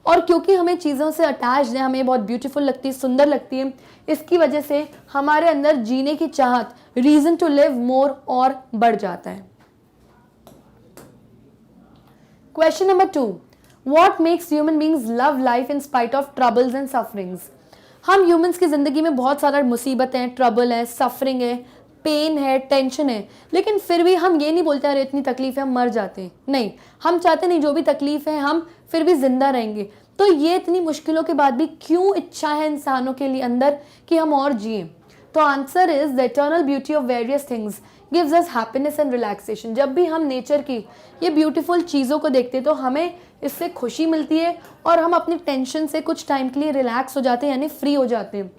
और क्योंकि हमें चीज़ों से अटैच्ड है, हमें बहुत ब्यूटीफुल लगती है, सुंदर लगती है, इसकी वजह से हमारे अंदर जीने की चाहत, रीज़न टू लिव मोर, और बढ़ जाता है। Question number 2, what makes human beings love life in spite of troubles and sufferings. हम ह्यूमंस की ज़िंदगी में बहुत सारा मुसीबत है, ट्रबल है, सफरिंग है, पेन है, टेंशन है, लेकिन फिर भी हम ये नहीं बोलते अरे इतनी तकलीफ है हम मर जाते हैं। नहीं, हम चाहते नहीं जो भी तकलीफ है हम फिर भी जिंदा रहेंगे। तो ये इतनी मुश्किलों के बाद भी क्यों इच्छा है इंसानों के लिए अंदर कि हम और जिए? तो answer is the eternal beauty of various things gives us happiness and relaxation. जब भी हम नेचर की ये ब्यूटीफुल चीज़ों को देखते हैं तो हमें इससे खुशी मिलती है और हम अपनी टेंशन से कुछ टाइम के लिए रिलैक्स हो जाते हैं, यानी फ्री हो जाते हैं।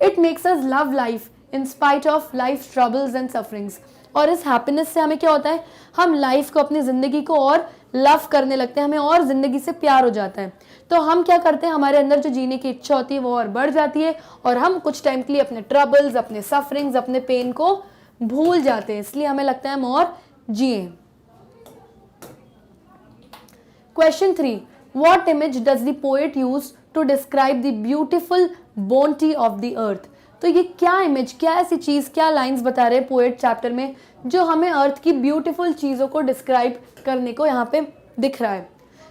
It makes us love life in spite of life troubles and sufferings. और इस हैप्पीनेस से हमें क्या होता है, हम लाइफ को, अपनी ज़िंदगी को और लव करने लगते हैं, हमें और ज़िंदगी से प्यार हो जाता है। तो हम क्या करते हैं, हमारे अंदर जो जीने की इच्छा होती है वो और बढ़ जाती है और हम कुछ टाइम के लिए अपने ट्रबल्स, अपने सफरिंग्स, अपने पेन को भूल जाते हैं, इसलिए हमें लगता है हम और जिए। Question 3, what image does the poet use to describe the beautiful bounty of the earth. तो ये क्या इमेज, क्या ऐसी चीज़, क्या लाइंस बता रहे हैं पोएट चैप्टर में जो हमें अर्थ की ब्यूटीफुल चीज़ों को डिस्क्राइब करने को यहाँ पे दिख रहा है।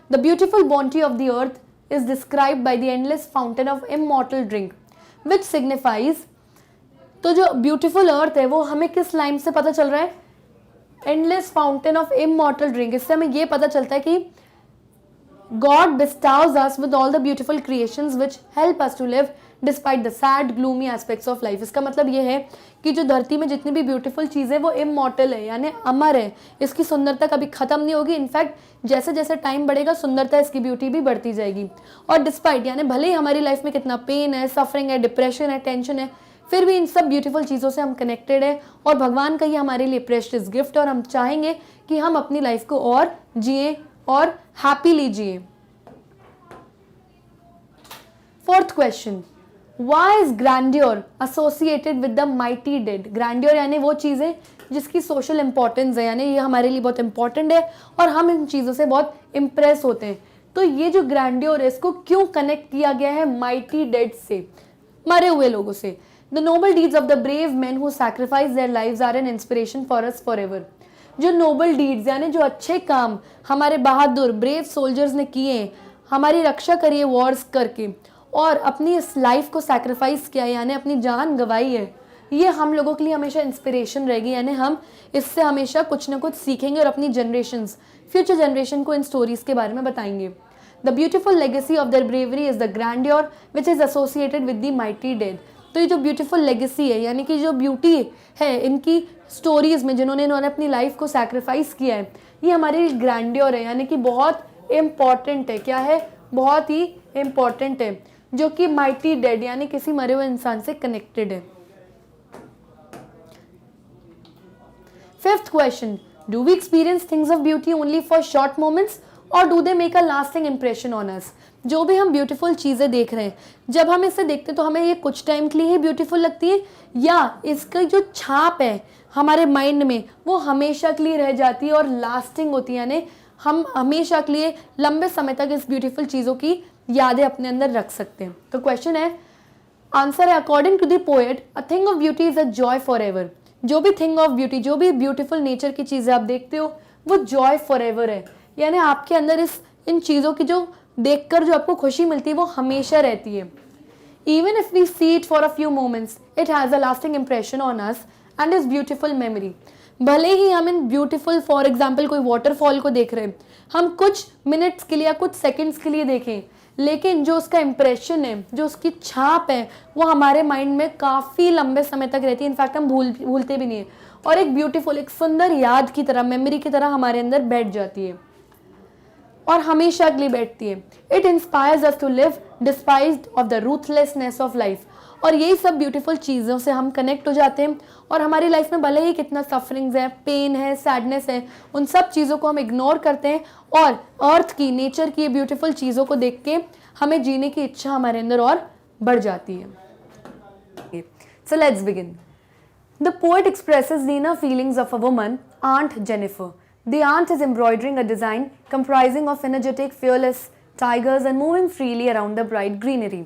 The beautiful bounty of the earth is described by the endless fountain of immortal drink, which signifies, तो जो ब्यूटीफुल अर्थ है वो हमें किस लाइन से पता चल रहा है, endless fountain of immortal drink. इससे हमें ये पता चलता है कि God bestows us with all the beautiful creations which help us to live despite the sad, gloomy aspects of life। इसका मतलब ये है कि जो धरती में जितनी भी ब्यूटीफुल चीज़ें वो इमॉर्टल है, यानी अमर है, इसकी सुंदरता कभी ख़त्म नहीं होगी। इनफैक्ट जैसे जैसे टाइम बढ़ेगा सुंदरता, इसकी ब्यूटी भी बढ़ती जाएगी। और डिस्पाइट, यानी भले ही हमारी लाइफ में कितना पेन है, सफरिंग है, डिप्रेशन है, टेंशन है, फिर भी इन सब ब्यूटीफुल चीज़ों से हम कनेक्टेड है और भगवान का ये हमारे लिए प्रेशियस गिफ्ट, और हम चाहेंगे कि हम अपनी लाइफ को और जिए और हैप्पीली जिए। Fourth question, why is grandeur associated with the mighty dead. Grandeur यानी वो चीज़ें जिसकी सोशल इंपॉर्टेंस है, यानी ये हमारे लिए बहुत इंपॉर्टेंट है और हम इन चीज़ों से बहुत इम्प्रेस होते हैं। तो ये जो ग्रैंडियर है इसको क्यों कनेक्ट किया गया है माइटी डेड से, मरे हुए लोगों से। The noble deeds of the brave man who sacrifice their lives are an inspiration for us for ever. जो नोबल डीड्स यानी जो अच्छे काम हमारे बहादुर ब्रेव सोल्जर्स ने किए, हमारी रक्षा करी है वॉर्स करके और अपनी इस लाइफ को सैक्रिफाइस किया, यानी अपनी जान गंवाई है, ये हम लोगों के लिए हमेशा इंस्पिरेशन रहेगी। यानी हम इससे हमेशा कुछ ना कुछ सीखेंगे और अपनी जनरेशंस, फ्यूचर जनरेशन को इन स्टोरीज के बारे में बताएंगे। The beautiful legacy of their bravery is the grandeur which is associated with the mighty dead. तो ये जो ब्यूटीफुल लेगेसी है, यानी कि जो ब्यूटी है इनकी स्टोरीज में, इन्होंने अपनी लाइफ को सैक्रिफाइस किया है, ये हमारी ग्रैंडियर है, यानी कि बहुत इम्पॉर्टेंट है। क्या है, बहुत ही इम्पॉर्टेंट है, जो कि माइटी डेड यानी किसी मरे हुए इंसान से कनेक्टेड है। Fifth question, do we experience things of beauty only for short moments और do they make a lasting impression on us. जो भी हम ब्यूटीफुल चीज़ें देख रहे हैं, जब हम इसे देखते हैं तो हमें ये कुछ टाइम के लिए ही ब्यूटीफुल लगती है, या इसका जो छाप है हमारे माइंड में वो हमेशा के लिए रह जाती है और लास्टिंग होती है, यानी हम हमेशा के लिए लंबे समय तक इस ब्यूटीफुल चीज़ों की यादें अपने अंदर रख सकते हैं। तो क्वेश्चन है, आंसर है, according to the poet a thing of beauty is a joy for ever. जो भी थिंग ऑफ ब्यूटी, जो भी ब्यूटीफुल नेचर की चीज़ें आप देखते हो वो जॉय फॉर एवर है, यानी आपके अंदर इन चीज़ों की जो देखकर जो आपको खुशी मिलती है वो हमेशा रहती है। Even if we see it for a few moments it has a lasting impression on us and is beautiful memory. भले ही हम इन ब्यूटीफुल, फॉर एग्जाम्पल कोई वाटरफॉल को देख रहे हैं, हम कुछ मिनट्स के लिए या कुछ सेकेंड्स के लिए देखें, लेकिन जो उसका इम्प्रेशन है, जो उसकी छाप है, वो हमारे माइंड में काफ़ी लंबे समय तक रहती है। इनफैक्ट हम भूलते भी नहीं है और एक ब्यूटीफुल, एक सुंदर याद की तरह, मेमोरी की तरह हमारे अंदर बैठ जाती है और हमेशा के लिए बैठती है। It inspires us to live despised of the ruthlessness of life. और यही सब ब्यूटीफुल चीज़ों से हम कनेक्ट हो जाते हैं और हमारी लाइफ में भले ही कितना सफरिंग्स है, पेन है, सैडनेस है, उन सब चीज़ों को हम इग्नोर करते हैं और अर्थ की, नेचर की ब्यूटीफुल चीज़ों को देख के हमें जीने की इच्छा हमारे अंदर और बढ़ जाती है। So let's begin. The poet expresses the inner feelings of a woman, Aunt Jennifer. The aunt is embroidering a design comprising of energetic, fearless, tigers and moving freely around the bright greenery.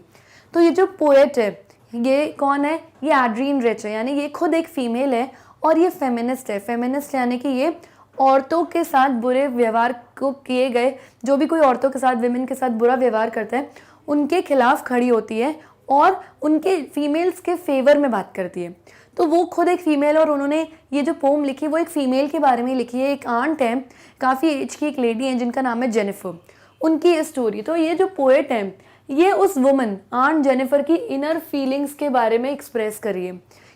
तो ये जो poet है ये कौन है? ये एड्रीन rich है, यानी ये खुद एक फीमेल है और ये फेमिनिस्ट है। फेमिनिस्ट यानी कि ये औरतों के साथ बुरे व्यवहार को किए गए, जो भी कोई औरतों के साथ, विमेन के साथ बुरा व्यवहार करता है उनके खिलाफ खड़ी होती है और उनके फीमेल्स के फेवर में बात करती है। तो वो खुद एक फ़ीमेल और उन्होंने ये जो पोम लिखी वो एक फ़ीमेल के बारे में लिखी है। एक आंट है, काफ़ी एज की एक लेडी है जिनका नाम है जेनिफर, उनकी ये स्टोरी। तो ये जो पोएट है ये उस वुमन आंट जेनिफर की इनर फीलिंग्स के बारे में एक्सप्रेस करी है,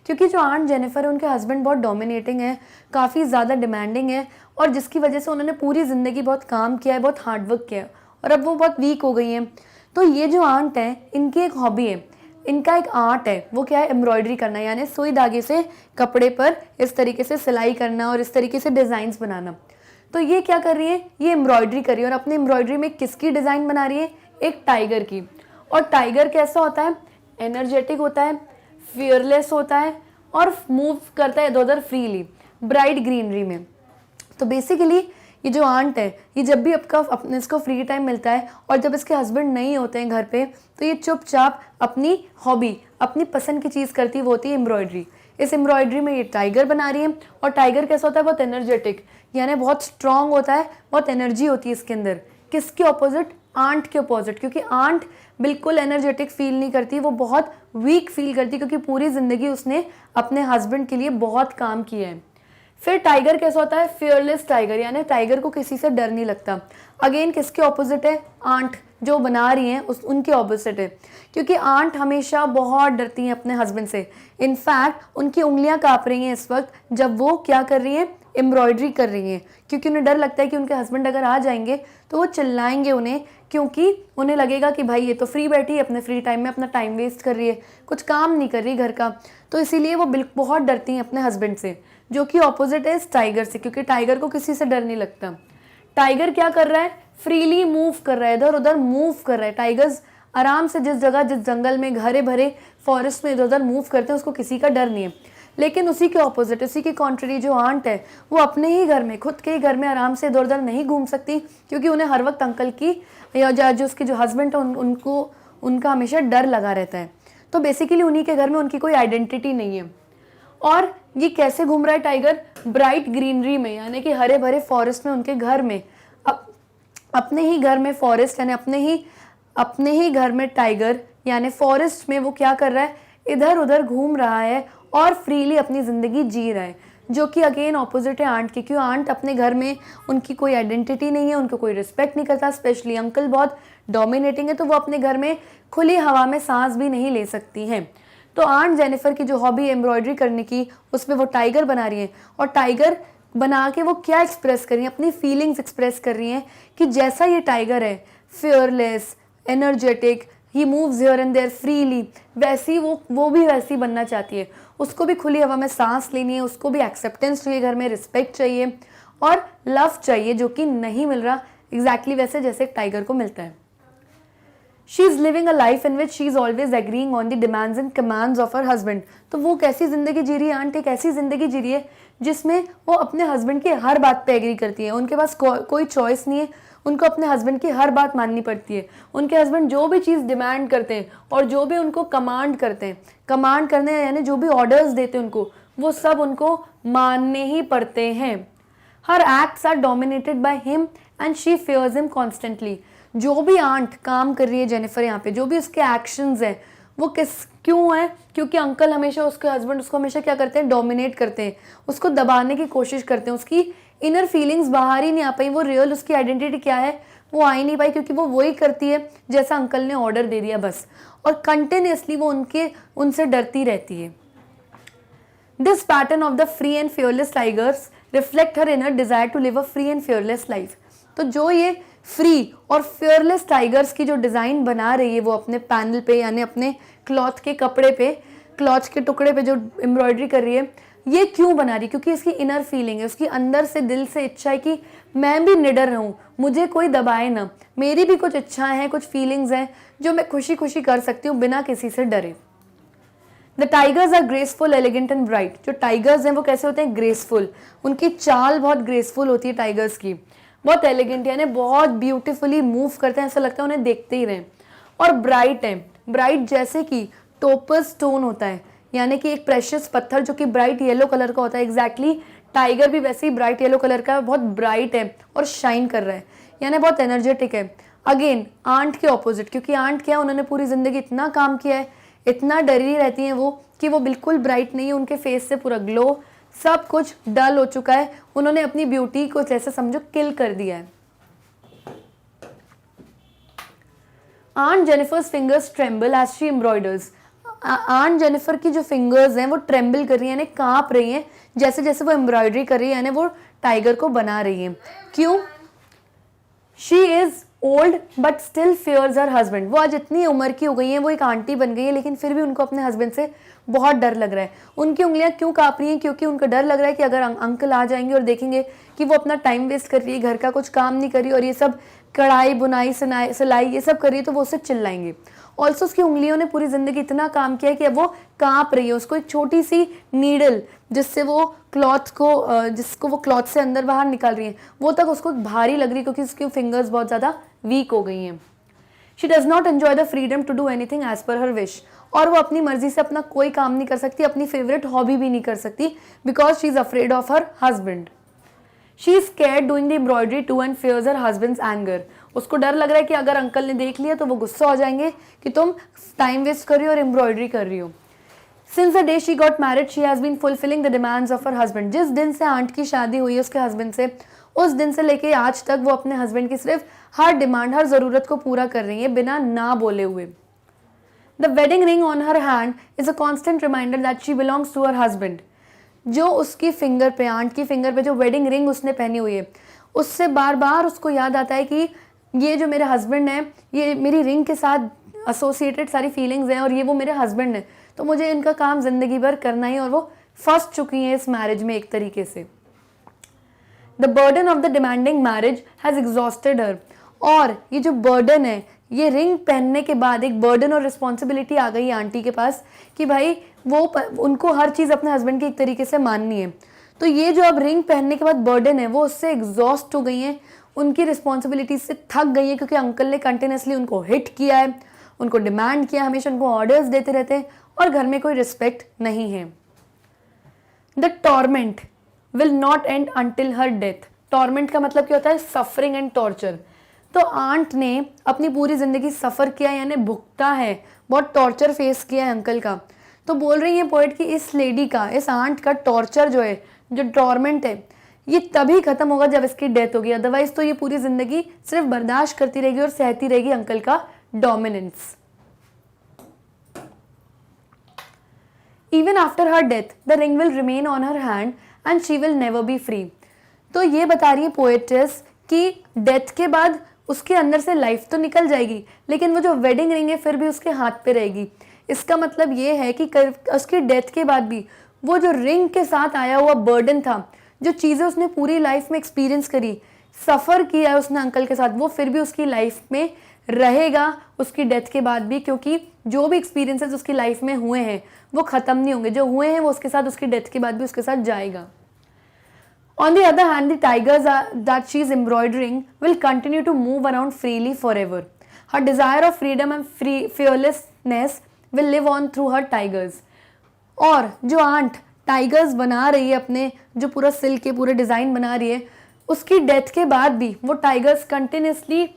क्योंकि जो आंट जेनिफर है उनके हस्बैंड बहुत डोमिनेटिंग है, काफ़ी ज़्यादा डिमांडिंग है और जिसकी वजह से उन्होंने पूरी ज़िंदगी बहुत काम किया है, बहुत हार्डवर्क किया है और अब वो बहुत वीक हो गई हैं। तो ये जो आंट है इनकी एक हॉबी है, इनका एक आर्ट है, वो क्या है? एम्ब्रॉयडरी करना, यानी सुई धागे से कपड़े पर इस तरीके से सिलाई करना और इस तरीके से डिज़ाइंस बनाना। तो ये क्या कर रही है? ये एम्ब्रॉयडरी कर रही है और अपनी एम्ब्रॉयडरी में किसकी डिज़ाइन बना रही है? एक टाइगर की। और टाइगर कैसा होता है? एनर्जेटिक होता है, फियरलेस होता है और मूव करता है इधर उधर फ्रीली ब्राइट ग्रीनरी में। तो बेसिकली ये जो आंट है ये जब भी अपने इसको फ्री टाइम मिलता है और जब इसके हस्बैंड नहीं होते हैं घर पे, तो ये चुपचाप अपनी हॉबी, अपनी पसंद की चीज़ करती है, वो होती है एम्ब्रॉयडरी। इस एम्ब्रॉयडरी में ये टाइगर बना रही है और टाइगर कैसा होता है? बहुत एनर्जेटिक, यानी बहुत स्ट्रांग होता है, बहुत एनर्जी होती है इसके अंदर। किसके ऑपोजिट? आंट के ऑपोजिट, क्योंकि आंट बिल्कुल एनर्जेटिक फील नहीं करती, वो बहुत वीक फील करती, क्योंकि पूरी ज़िंदगी उसने अपने हस्बैंड के लिए बहुत काम किया है। फिर टाइगर कैसा होता है? फियरलेस टाइगर, यानी टाइगर को किसी से डर नहीं लगता। अगेन किसके ऑपोजिट है? आंट जो बना रही हैं उनके ऑपोजिट है, क्योंकि आंट हमेशा बहुत डरती हैं अपने हस्बैंड से। इनफैक्ट उनकी उंगलियां काँप रही हैं इस वक्त जब वो क्या कर रही हैं? एम्ब्रॉयडरी कर रही हैं, क्योंकि उन्हें डर लगता है कि उनके हस्बैंड अगर आ जाएंगे तो वो चिल्लाएंगे उन्हें, क्योंकि उन्हें लगेगा कि भाई ये तो फ्री बैठी है, अपने फ्री टाइम में अपना टाइम वेस्ट कर रही है, कुछ काम नहीं कर रही घर का। तो इसीलिए वो बहुत डरती हैं अपने हस्बैंड से, जो कि ऑपोजिट है इस टाइगर से, क्योंकि टाइगर को किसी से डर नहीं लगता। टाइगर क्या कर रहा है? फ्रीली मूव कर रहा है, इधर उधर मूव कर रहा है। टाइगर्स आराम से जिस जगह, जिस जंगल में, हरे भरे फॉरेस्ट में इधर उधर मूव करते हैं, उसको किसी का डर नहीं है। लेकिन उसी के ऑपोजिट, उसी के कॉन्ट्ररी जो आंट है वो अपने ही घर में, खुद के ही घर में आराम से इधर उधर नहीं घूम सकती, क्योंकि उन्हें हर वक्त अंकल की या जो उसके जो हस्बैंड है उनको उनका हमेशा डर लगा रहता है। तो बेसिकली उन्हीं के घर में उनकी कोई आइडेंटिटी नहीं है। और ये कैसे घूम रहा है टाइगर? ब्राइट ग्रीनरी में, यानी कि हरे भरे फॉरेस्ट में, उनके घर में, अपने ही घर में फॉरेस्ट, यानी अपने ही घर में टाइगर, यानी फॉरेस्ट में वो क्या कर रहा है? इधर उधर घूम रहा है और फ्रीली अपनी ज़िंदगी जी रहा है, जो कि अगेन ऑपोजिट है आंट की। क्यों? आंट अपने घर में, उनकी कोई आइडेंटिटी नहीं है, उनको कोई रिस्पेक्ट नहीं करता, स्पेशली अंकल बहुत डोमिनेटिंग है, तो वो अपने घर में खुली हवा में सांस भी नहीं ले सकती हैं। तो आंट जेनिफर की जो हॉबी एम्ब्रॉयडरी करने की, उसमें वो टाइगर बना रही है और टाइगर बना के वो क्या एक्सप्रेस कर रही हैं? अपनी फीलिंग्स एक्सप्रेस कर रही हैं कि जैसा ये टाइगर है, fearless, energetic, he moves here and there freely, वैसी वो भी वैसी बनना चाहती है। उसको भी खुली हवा में सांस लेनी है, उसको भी एक्सेप्टेंस चाहिए घर में, रिस्पेक्ट चाहिए और लव चाहिए, जो कि नहीं मिल रहा एग्जैक्टली वैसे जैसे एक टाइगर को मिलता है। She is living a life in which she is always agreeing on the demands and commands of her husband. तो वो कैसी ज़िंदगी जी रही है आंटी? एक ऐसी ज़िंदगी जी रही है जिसमें वो अपने हस्बैंड की हर बात पे एग्री करती है। उनके पास कोई चॉइस नहीं है, उनको अपने हस्बैंड की हर बात माननी पड़ती है। उनके हस्बैंड जो भी चीज़ डिमांड करते हैं और जो भी उनको कमांड करते हैं, कमांड करने यानी जो भी ऑर्डर्स देते हैं उनको, वो सब उनको मानने ही पड़ते हैं। Her acts are dominated by him and she fears him constantly. जो भी आंट काम कर रही है जेनिफर यहाँ पे, जो भी उसके एक्शंस हैं वो क्यों है? क्योंकि अंकल हमेशा, उसके हस्बैंड उसको हमेशा क्या करते हैं? डोमिनेट करते हैं, उसको दबाने की कोशिश करते हैं। उसकी इनर फीलिंग्स बाहर ही नहीं आ पाई, वो रियल उसकी आइडेंटिटी क्या है वो आ ही नहीं पाई, क्योंकि वो वही करती है जैसा अंकल ने ऑर्डर दे दिया बस, और कंटिन्यूसली वो उनसे डरती रहती है। This pattern of the free and fearless tigers reflect her inner desire to live a free and fearless life. तो जो ये फ्री और फियरलेस टाइगर्स की जो डिज़ाइन बना रही है वो अपने पैनल पे, यानी अपने क्लॉथ के कपड़े पे, क्लॉथ के टुकड़े पे जो एम्ब्रॉयडरी कर रही है, ये क्यों बना रही? क्योंकि इसकी इनर फीलिंग है, उसकी अंदर से दिल से इच्छा है कि मैं भी निडर रहूं, मुझे कोई दबाए ना, मेरी भी कुछ इच्छाएं हैं, कुछ फीलिंग्स हैं जो मैं खुशी खुशी कर सकती हूँ बिना किसी से डरे। The tigers are graceful, elegant and bright. जो टाइगर्स हैं वो कैसे होते हैं? ग्रेसफुल, उनकी चाल बहुत ग्रेसफुल होती है टाइगर्स की। बहुत एलिगेंट यानी बहुत ब्यूटीफुली मूव करते हैं, ऐसा लगता है उन्हें देखते ही रहें। और ब्राइट है, ब्राइट जैसे कि टोपस स्टोन होता है, यानी कि एक प्रेशियस पत्थर जो कि ब्राइट येलो कलर का होता है। एग्जैक्टली टाइगर भी वैसे ही ब्राइट येलो कलर का बहुत ब्राइट है और शाइन कर रहा है, यानी बहुत एनर्जेटिक है। अगेन आंट के ऑपोजिट, क्योंकि आंट क्या, उन्होंने पूरी जिंदगी इतना काम किया है, इतना डरी रहती हैं वो कि वो बिल्कुल ब्राइट नहीं है, उनके फेस से पूरा ग्लो, सब कुछ डल हो चुका है। उन्होंने अपनी ब्यूटी को जैसे समझो किल कर दिया है। Aunt Jennifer's fingers tremble as she embroiders. Aunt Jennifer की जो फिंगर्स हैं वो ट्रेम्बल कर रही हैं, यानी कांप रही हैं जैसे जैसे वो एम्ब्रॉयडरी कर रही है, यानी वो टाइगर को बना रही है। क्यों? She is old but still fears her husband. वो आज इतनी उम्र की हो गई हैं, वो एक आंटी बन गई है, लेकिन फिर भी उनको अपने हस्बैंड से बहुत डर लग रहा है। उनकी उंगलियां क्यों कांप रही हैं? क्योंकि उनको डर लग रहा है कि अगर अंकल आ जाएंगे और देखेंगे कि वो अपना टाइम वेस्ट कर रही है, घर का कुछ काम नहीं कर रही और ये सब कढ़ाई बुनाई सिलाई ये सब कर रही है, तो वो उससे चिल्लाएंगे। ऑल्सो उसकी उंगलियों ने पूरी जिंदगी इतना काम किया है कि अब वो कांप रही है। उसको एक छोटी सी नीडल जिससे वो क्लॉथ को जिसको वो क्लॉथ से अंदर बाहर निकाल रही है, वो तक उसको भारी लग रही है क्योंकि उसकी फिंगर्स बहुत ज़्यादा वीक हो गई हैं। She does not enjoy the freedom to do anything as per her wish. और वो अपनी मर्जी से अपना कोई काम नहीं कर सकती, अपनी फेवरेट हॉबी भी नहीं कर सकती, because she is afraid of her husband. She is scared doing the embroidery too and fears her husband's anger. उसको डर लग रहा है कि अगर अंकल ने देख लिया तो वो गुस्सा हो जाएंगे कि तुम टाइम वेस्ट कर रही हो और एम्ब्रॉयडरी कर रही हो। Since the day she got married she has been fulfilling the demands of her husband. जिस दिन से आंट की शादी हुई है उसके हस्बैंड से, उस दिन से लेके आज तक वो अपने हस्बैंड की सिर्फ हर डिमांड, हर जरूरत को पूरा कर रही है बिना ना बोले हुए। The wedding ring on her hand is a constant reminder that she belongs to her husband. जो उसकी फिंगर पे, आंट की फिंगर पे जो वेडिंग रिंग उसने पहनी हुई है, उससे बार बार उसको याद आता है कि ये जो मेरे हस्बैंड है, ये मेरी रिंग के साथ एसोसिएटेड सारी फीलिंग्स हैं और ये वो मेरे हस्बैंड हैं, तो मुझे इनका काम जिंदगी भर करना ही। और वो फंस चुकी हैं इस मैरिज में एक तरीके से। The burden of the demanding marriage has exhausted her. और ये जो बर्डन है, ये रिंग पहनने के बाद एक बर्डन और रिस्पॉन्सिबिलिटी आ गई आंटी के पास कि भाई उनको हर चीज़ अपने हस्बैंड की एक तरीके से माननी है। तो ये जो अब रिंग पहनने के बाद बर्डन है, वो उससे एग्जॉस्ट हो गई हैं, उनकी रिस्पॉन्सिबिलिटी से थक गई है, क्योंकि अंकल ने कंटिन्यूसली उनको हिट किया है, उनको डिमांड किया, हमेशा उनको ऑर्डर्स देते रहते हैं और घर में कोई रिस्पेक्ट नहीं है। The torment will not and until her death. Torment का मतलब क्या होता है? Suffering and torture. तो आंट ने अपनी पूरी जिंदगी सफ़र किया, यानी भुगता है, बहुत टॉर्चर फेस किया है अंकल का। तो बोल रही है पोएट कि इस लेडी का, इस आंट का टॉर्चर जो है, जो टॉर्मेंट है, ये तभी खत्म होगा जब इसकी डेथ होगी। अदरवाइज तो ये पूरी जिंदगी सिर्फ बर्दाश्त करती रहेगी और सहती रहेगी अंकल का dominance. Even after her death the ring will remain on her hand and she will never be free. तो ये बता रही है पोएट्रेस कि डेथ के बाद उसके अंदर से लाइफ तो निकल जाएगी, लेकिन वो जो वेडिंग रिंग है फिर भी उसके हाथ पे रहेगी। इसका मतलब ये है कि उसकी डेथ के बाद भी वो जो रिंग के साथ आया हुआ बर्डन था, जो चीज़ें उसने पूरी लाइफ में एक्सपीरियंस करी, सफ़र किया है उसने अंकल के साथ, वो फिर भी उसकी लाइफ में रहेगा उसकी डेथ के बाद भी, क्योंकि जो भी एक्सपीरियंसेस उसकी लाइफ में हुए हैं वो ख़त्म नहीं होंगे। जो हुए हैं वो उसके साथ, उसकी डेथ के बाद भी उसके साथ जाएगा। On the other hand, the tigers that she is embroidering will continue to move around freely forever. Her desire of freedom and fearlessness will live on through her tigers. और जो आंट टाइगर्स बना रही है, अपने जो पूरा silk के पूरे डिज़ाइन बना रही है, उसकी डेथ के बाद भी वो टाइगर्स कंटिन्यूसली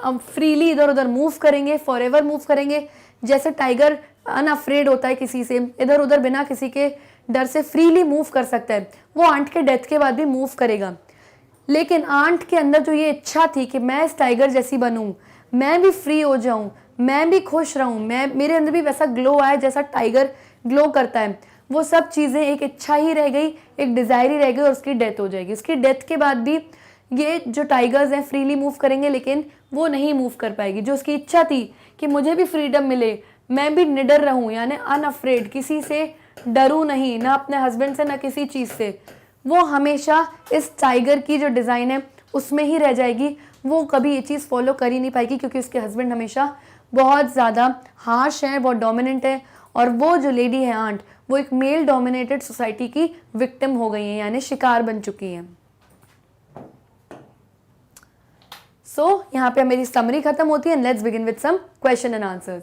फ्रीली इधर उधर मूव करेंगे, फॉरएवर मूव करेंगे। जैसे टाइगर अनअफ्रेड होता है किसी से, इधर उधर बिना किसी के डर से फ्रीली मूव कर सकता है, वो आंट के डेथ के बाद भी मूव करेगा। लेकिन आंट के अंदर जो ये इच्छा थी कि मैं इस टाइगर जैसी बनूं, मैं भी फ्री हो जाऊं, मैं भी खुश रहूं, मेरे अंदर भी वैसा ग्लो आए जैसा टाइगर ग्लो करता है, वो सब चीज़ें एक इच्छा ही रह गई, एक डिज़ायर ही रह गई और उसकी डेथ हो जाएगी। उसकी डेथ के बाद भी ये जो टाइगर्स हैं फ्रीली मूव करेंगे, लेकिन वो नहीं मूव कर पाएगी। जो उसकी इच्छा थी कि मुझे भी फ्रीडम मिले, मैं भी निडर रहूं, यानी अनअफ्रेड, किसी से डरूं नहीं, ना अपने हस्बैंड से ना किसी चीज़ से, वो हमेशा इस टाइगर की जो डिज़ाइन है उसमें ही रह जाएगी। वो कभी ये चीज़ फॉलो कर ही नहीं पाएगी, क्योंकि उसके हस्बैंड हमेशा बहुत ज़्यादा हार्श हैं, बहुत डोमिनेंट है। और वो जो लेडी है आंट, वो एक मेल डोमिनेटेड सोसाइटी की विक्टिम हो गई है, यानी शिकार बन चुकी हैं। सो यहाँ पे मेरी समरी खत्म होती है। Let's begin with some question and answers.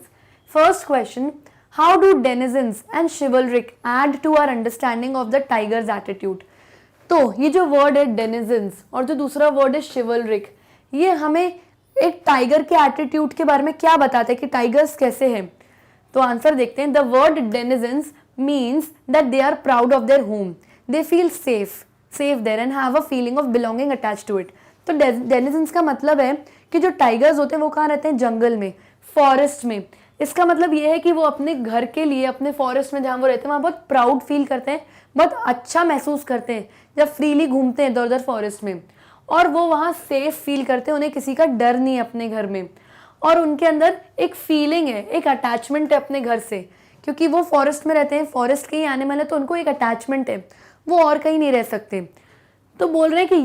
First question, how do denizens and chivalric aid to our understanding of the tiger's attitude. तो ये जो वर्ड है डेनिजन्स और जो दूसरा वर्ड है शिवलरिक, ये हमें एक टाइगर के एटीट्यूड के बारे में क्या बताते हैं कि टाइगर्स कैसे हैं। तो आंसर देखते हैं। The word denizens means that they are proud of their home, they feel safe there and have a feeling of belonging attached to it. तो डेनिजन्स का मतलब है कि जो टाइगर्स होते हैं वो कहाँ रहते हैं, जंगल में, फॉरेस्ट में। इसका मतलब ये है कि वो अपने घर के लिए, अपने फॉरेस्ट में जहाँ वो रहते हैं वहाँ बहुत प्राउड फील करते हैं, बहुत अच्छा महसूस करते हैं जब फ्रीली घूमते हैं इधर उधर फॉरेस्ट में, और वो वहाँ सेफ फील करते हैं, उन्हें किसी का डर नहीं है अपने घर में, और उनके अंदर एक फीलिंग है, एक अटैचमेंट है अपने घर से, क्योंकि वो फॉरेस्ट में रहते हैं, फॉरेस्ट के ही एनिमल है, तो उनको एक अटैचमेंट है, वो और कहीं नहीं रह सकते। तो बोल रहे हैं कि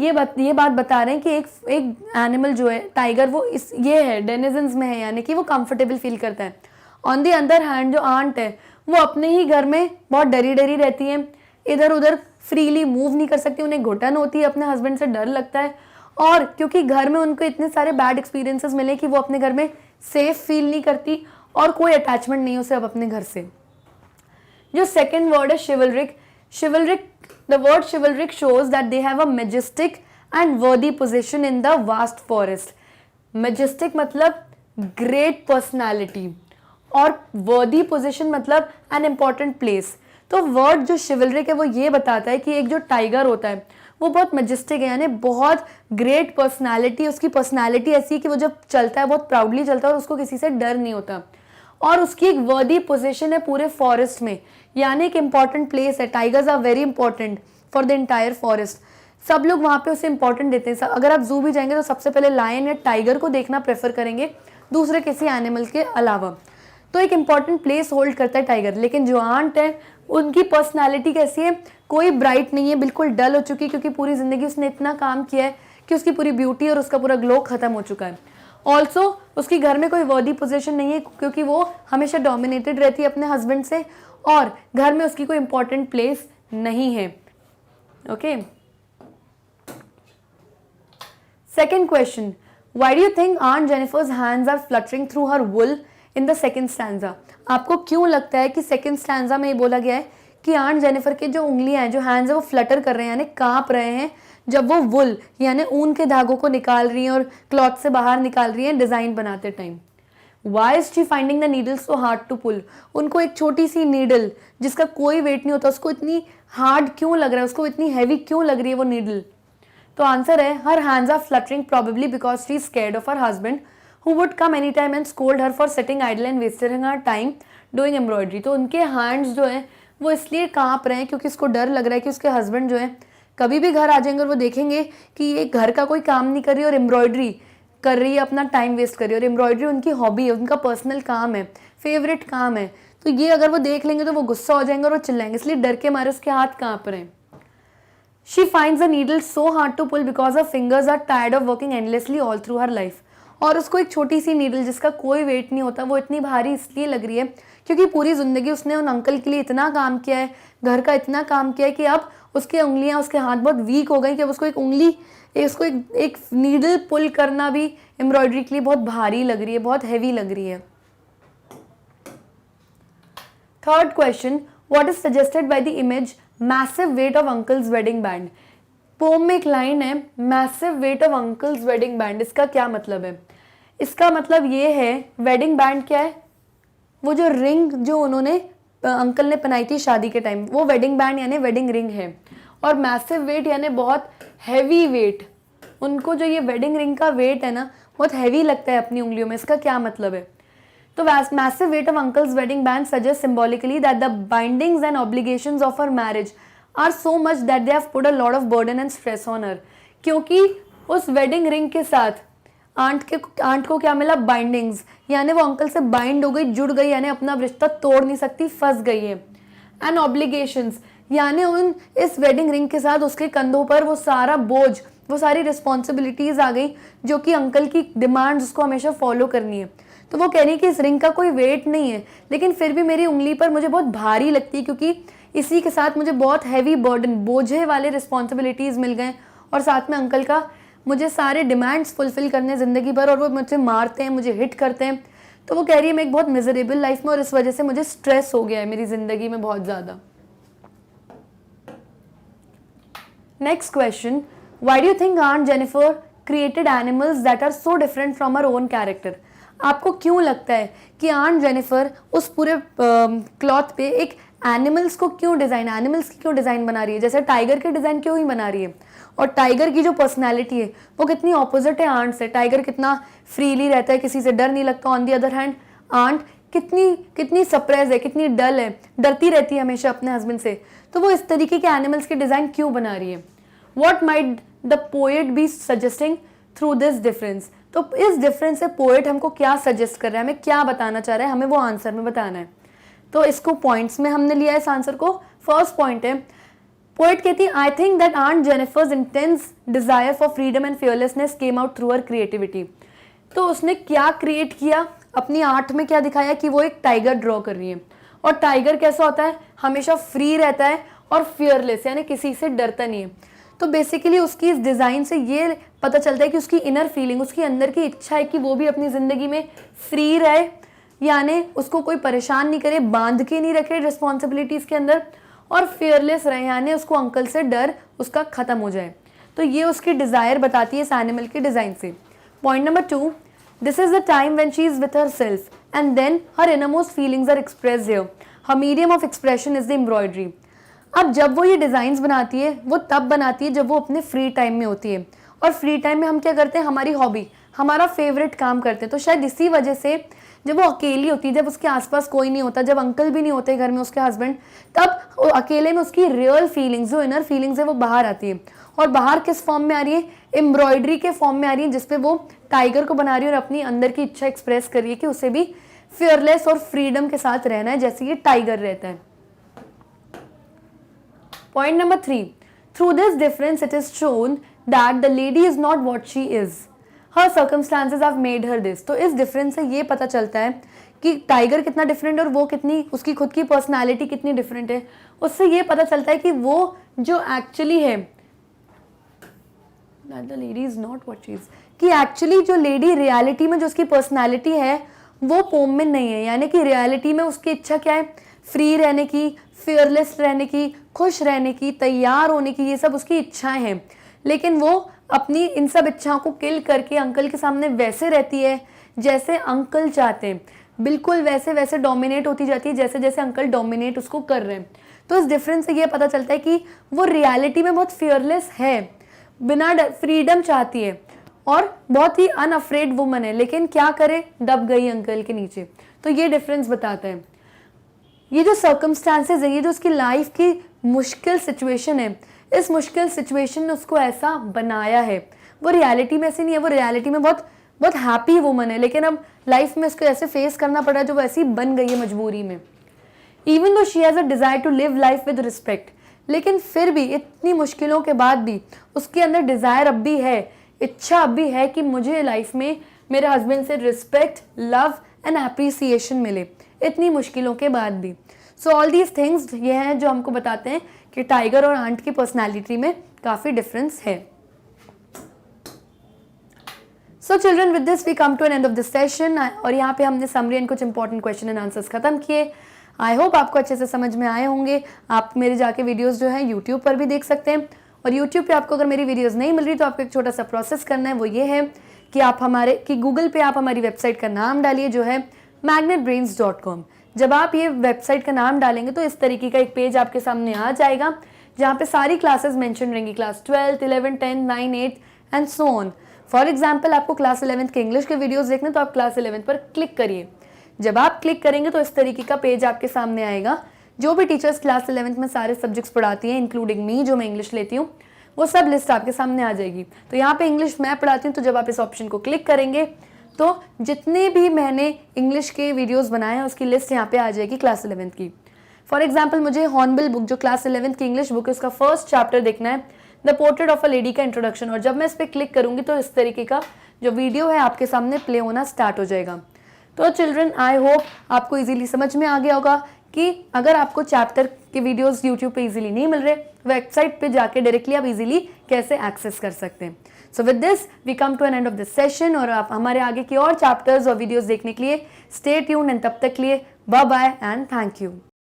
ये बात बता रहे हैं कि एक एनिमल जो है टाइगर, वो ये है डेनिजन्स में है, यानी कि वो कंफर्टेबल फील करता है। ऑन दी अदर हैंड जो आंट है वो अपने ही घर में बहुत डरी डरी रहती है, इधर उधर फ्रीली मूव नहीं कर सकती, उन्हें घुटन होती है, अपने हस्बैंड से डर लगता है, और क्योंकि घर में उनको इतने सारे बैड एक्सपीरियंसेस मिले कि वो अपने घर में सेफ फील नहीं करती और कोई अटैचमेंट नहीं उसे अब अपने घर से। जो सेकेंड वर्ड है शिवलरिक, the word chivalric shows that they have a majestic and worthy position in the vast forest. Majestic मतलब great personality और worthy position मतलब an important place। तो वर्ड जो chivalric है वो ये बताता है कि एक जो टाइगर होता है वो बहुत मजेस्टिक है, यानी बहुत ग्रेट पर्सनालिटी, उसकी पर्सनालिटी ऐसी है कि वो जब चलता है बहुत प्राउडली चलता है और उसको किसी से डर नहीं होता, और उसकी एक वर्दी पोजीशन है पूरे फॉरेस्ट में, यानी एक इंपॉर्टेंट प्लेस है। Tigers are very important for the entire forest, सब लोग वहाँ पे उसे इंपॉर्टेंट देते हैं। अगर आप जू भी जाएंगे तो सबसे पहले लायन या टाइगर को देखना प्रेफर करेंगे दूसरे किसी एनिमल के अलावा, तो एक इंपॉर्टेंट प्लेस होल्ड करता है टाइगर। लेकिन जो आंट है उनकी पर्सनैलिटी कैसी है, कोई ब्राइट नहीं है, बिल्कुल डल हो चुकी है, क्योंकि पूरी जिंदगी उसने इतना काम किया है कि उसकी पूरी ब्यूटी और उसका पूरा ग्लो खत्म हो चुका है। ऑल्सो उसकी घर में कोई वर्दी पोजीशन नहीं है, क्योंकि वो हमेशा डोमिनेटेड रहती है अपने हस्बैंड से, और घर में उसकी कोई इंपॉर्टेंट प्लेस नहीं है। Okay, second question, why do you think aunt Jennifer's hands are fluttering through her wool in the second stanza. आपको क्यों लगता है कि सेकेंड स्टैंजा में ये बोला गया है कि आंट जेनिफर के जो उंगलियां हैं, जो हैंड्स है, वो फ्लटर कर रहे हैं, यानी कांप रहे हैं जब वो वुल यानी ऊन के धागों को निकाल रही हैं और क्लॉथ से बाहर निकाल रही हैं डिजाइन बनाते time. Why is she finding the needle so hard to pull. उनको एक छोटी सी नीडल जिसका कोई वेट नहीं होता, उसको इतनी हार्ड क्यों लग रहा है, उसको इतनी हैवी क्यों लग रही है वो नीडल। तो आंसर है, her hands are fluttering probably because she is scared of her husband who would come any time and scold her for sitting idle and wasting her time doing embroidery। तो उनके hands जो है वो इसलिए कांप रहे हैं क्योंकि उसको डर लग रहा है कि उसके हस्बैंड जो है कभी भी घर आ जाएंगे और वो देखेंगे कि ये घर का कोई काम नहीं कर रही और एम्ब्रॉयडरी कर रही है, अपना टाइम वेस्ट कर रही है, और एम्ब्रॉयडरी उनकी हॉबी है, उनका पर्सनल काम है, फेवरेट काम है। तो ये अगर वो देख लेंगे तो वो गुस्सा हो जाएंगे और वो चिल्लाएंगे, इसलिए डर के मारे उसके हाथ कांप रहे हैं। She finds the needle so hard to pull because her fingers are tired of working endlessly all through her life। और उसको एक छोटी सी नीडल जिसका कोई वेट नहीं होता वो इतनी भारी इसलिए लग रही है क्योंकि पूरी ज़िंदगी उसने उन अंकल के लिए इतना काम किया है, घर का इतना काम किया है कि अब उसकी उंगलियां, उसके हाथ बहुत वीक हो गई कि अब उसको एक उंगली, उसको एक नीडल पुल करना भी एम्ब्रॉयडरी के लिए बहुत भारी लग रही है, बहुत हैवी लग रही है। Third question, what is suggested by the image massive weight of uncle's wedding band. Poem में एक लाइन है, massive weight of uncle's wedding band. इसका क्या मतलब है? इसका मतलब ये है, वेडिंग बैंड क्या है, वो जो रिंग जो उन्होंने अंकल ने पहनाई थी शादी के टाइम, वो वेडिंग बैंड यानी वेडिंग रिंग है। और मैसिव वेट यानी बहुत हैवी वेट, उनको जो ये वेडिंग रिंग का वेट है ना बहुत हैवी लगता है अपनी उंगलियों में। इसका क्या मतलब है? तो massive weight of uncle's wedding band suggest symbolically that the bindings and obligations of her marriage are so much that they have put a lot of burden and stress on her. क्योंकि उस wedding ring के साथ aunt को क्या मिला? Bindings, यानी वो uncle से बाइंड हो गई, जुड़ गई, यानी अपना रिश्ता तोड़ नहीं सकती, फंस गई है। एंड ऑब्लिगेशंस, यानी उन इस वेडिंग रिंग के साथ उसके कंधों पर वो सारा बोझ, वो सारी रिस्पॉन्सिबिलिटीज आ गई जो कि अंकल की डिमांड्स उसको हमेशा फॉलो करनी है। तो वो कह रही है कि इस रिंग का कोई वेट नहीं है, लेकिन फिर भी मेरी उंगली पर मुझे बहुत भारी लगती है क्योंकि इसी के साथ मुझे बहुत हैवी बर्डन, बोझे वाले रिस्पॉन्सिबिलिटीज मिल गए, और साथ में अंकल का मुझे सारे डिमांड्स फुलफिल करने ज़िंदगी भर और वो मुझे मारते हैं, मुझे हिट करते हैं। तो वो कह रही है मैं एक बहुत मिजरेबल लाइफ में और इस वजह से मुझे स्ट्रेस हो गया है मेरी ज़िंदगी में बहुत ज़्यादा। Next question, why do you think aunt Jennifer created animals that are so different from her own character? आपको क्यों लगता है कि आंट जेनिफर उस पूरे क्लॉथ पे एक एनिमल्स की क्यों डिज़ाइन बना रही है? जैसे टाइगर के डिज़ाइन क्यों ही बना रही है? और टाइगर की जो पर्सनैलिटी है वो कितनी ऑपोजिट है आंट से। टाइगर कितना फ्रीली रहता है, किसी से डर नहीं लगता। On the other hand aunt कितनी सप्रेस है, कितनी डल है, डरती रहती है हमेशा अपने हस्बैंड से। तो वो इस तरीके के एनिमल्स के डिज़ाइन क्यों बना रही है? What might the poet be suggesting through this difference? तो इस डिफरेंस से पोएट हमको क्या सजेस्ट कर रहा है, हमें क्या बताना चाह रहा है, हमें वो आंसर में बताना है। तो इसको पॉइंट्स में हमने लिया है इस आंसर को। फर्स्ट पॉइंट है, पोएट कहती है I think that aunt Jennifer's intense desire for freedom and fearlessness came out through her creativity. तो उसने क्या क्रिएट किया, अपनी आर्ट में क्या दिखाया कि वो एक टाइगर ड्रॉ कर रही है। और टाइगर कैसा होता है, हमेशा फ्री रहता है और फियरलेस, यानी किसी से डरता नहीं है। तो बेसिकली उसकी इस डिज़ाइन से ये पता चलता है कि उसकी इनर फीलिंग, उसकी अंदर की इच्छा है कि वो भी अपनी ज़िंदगी में फ्री रहे, यानी उसको कोई परेशान नहीं करे, बांध के नहीं रखे रिस्पॉन्सिबिलिटीज़ के अंदर, और फियरलेस रहे, यानी उसको अंकल से डर उसका ख़त्म हो जाए। तो ये उसकी डिज़ायर बताती है इस एनिमल के डिज़ाइन से। Point number 2, this is the time when she is with herself and then her innermost feelings are expressed here. Her medium of expression is the embroidery. अब जब वो ये डिज़ाइंस बनाती है वो तब बनाती है जब वो अपने फ्री टाइम में होती है। और फ्री टाइम में हम क्या करते हैं, हमारी हॉबी, हमारा फेवरेट काम करते हैं। तो शायद इसी वजह से जब वो अकेली होती है, जब उसके आसपास कोई नहीं होता, जब अंकल भी नहीं होते घर में उसके हस्बैंड, तब वो अकेले में उसकी रियल फीलिंग्स, जो इनर फीलिंग्स है वो बाहर आती है। और बाहर किस फॉर्म में आ रही है, एम्ब्रॉयडरी के फॉर्म में आ रही है, जिसपे वो टाइगर को बना रही है और अपनी अंदर की इच्छा एक्सप्रेस कर रही है कि उसे भी फियरलेस और फ्रीडम के साथ रहना है जैसे ये टाइगर रहता है। Point number 3, through this difference it is shown that the lady is not what she is. Her circumstances have made her this. तो इस डिफरेंस से ये पता चलता है कि टाइगर कितना डिफरेंट है और वो कितनी, उसकी खुद की पर्सनालिटी कितनी डिफरेंट है। उससे ये पता चलता है कि वो जो एक्चुअली है, that the lady is not what she is, कि एक्चुअली जो लेडी रियलिटी में जो उसकी पर्सनालिटी है वो पोम में नहीं है। यानी कि रियलिटी में उसकी इच्छा क्या है, फ्री रहने की, फियरलेस रहने की, खुश रहने की, तैयार होने की, ये सब उसकी इच्छाएं हैं। लेकिन वो अपनी इन सब इच्छाओं को किल करके अंकल के सामने वैसे रहती है जैसे अंकल चाहते हैं, बिल्कुल वैसे डोमिनेट होती जाती है जैसे जैसे अंकल डोमिनेट उसको कर रहे हैं। तो इस डिफरेंस से ये पता चलता है कि वो रियलिटी में बहुत फियरलेस है, बिना फ्रीडम चाहती है और बहुत ही अनअफ्रेड वुमन है, लेकिन क्या करे, दब गई अंकल के नीचे। तो ये डिफरेंस बताता है। ये जो सर्कमस्टांसेस है, ये जो उसकी लाइफ की मुश्किल सिचुएशन है, इस मुश्किल सिचुएशन ने उसको ऐसा बनाया है। वो रियलिटी में ऐसे नहीं है, वो रियलिटी में बहुत हैप्पी वुमन है, लेकिन अब लाइफ में उसको ऐसे फेस करना पड़ा जो वो ऐसी बन गई है मजबूरी में। Even though she has a desire to live life with respect, लेकिन फिर भी इतनी मुश्किलों के बाद भी उसके अंदर डिज़ायर अब भी है, इच्छा अब भी है कि मुझे लाइफ में मेरे हस्बैंड से रिस्पेक्ट, लव एंड अप्रिसिएशन मिले, इतनी मुश्किलों के बाद भी। सो ऑल दीज थिंग्स ये हैं जो हमको बताते हैं कि टाइगर और आंट की पर्सनालिटी में काफ़ी डिफरेंस है। So children, with this we come to an end of this session. और यहाँ पे हमने समरी एंड कुछ इंपॉर्टेंट क्वेश्चन एंड आंसर्स खत्म किए। आई होप आपको अच्छे से समझ में आए होंगे। आप मेरे जाके वीडियोस जो है यूट्यूब पर भी देख सकते हैं, और यूट्यूब पे आपको अगर मेरी वीडियोस नहीं मिल रही तो आपको एक छोटा सा प्रोसेस करना है। वो ये है कि आप गूगल पे आप हमारी वेबसाइट का नाम डालिए जो है magnetbrains.com। जब आप ये वेबसाइट का नाम डालेंगे तो इस तरीके का एक पेज आपके सामने आ जाएगा जहाँ पे सारी क्लासेस मेंशन रहेंगी, class 12, 11, 10, 9, 8 and so on. For example, आपको क्लास 11 के इंग्लिश के वीडियोस देखने तो आप क्लास 11 पर क्लिक करिए। जब आप क्लिक करेंगे तो इस तरीके का पेज आपके सामने आएगा। जो भी टीचर्स क्लास 11 में सारे सब्जेक्ट्स पढ़ाती हैं, इंक्लूडिंग मी जो मैं इंग्लिश लेती हूँ, वो सब लिस्ट आपके सामने आ जाएगी। तो यहाँ पे इंग्लिश मैं पढ़ाती हूँ, तो जब आप इस ऑप्शन को क्लिक करेंगे तो जितने भी मैंने इंग्लिश के वीडियोस बनाए हैं उसकी लिस्ट यहाँ पे आ जाएगी क्लास 11 की। फॉर एग्जाम्पल, मुझे हॉर्नबिल बुक जो क्लास 11 की इंग्लिश बुक है उसका फर्स्ट चैप्टर देखना है, the portrait of a lady का इंट्रोडक्शन। और जब मैं इस पर क्लिक करूँगी तो इस तरीके का जो वीडियो है आपके सामने प्ले होना स्टार्ट हो जाएगा। तो चिल्ड्रन, आई होप आपको इजीली समझ में आ गया होगा कि अगर आपको चैप्टर के वीडियोस यूट्यूब पे इजीली नहीं मिल रहे, वेबसाइट पे जाके डायरेक्टली आप इजीली कैसे एक्सेस कर सकते हैं। So with this we come to an end of this session, और आप हमारे आगे की और चैप्टर्स और वीडियोस देखने के लिए स्टे ट्यून्ड, एंड तब तक के लिए bye bye and thank you.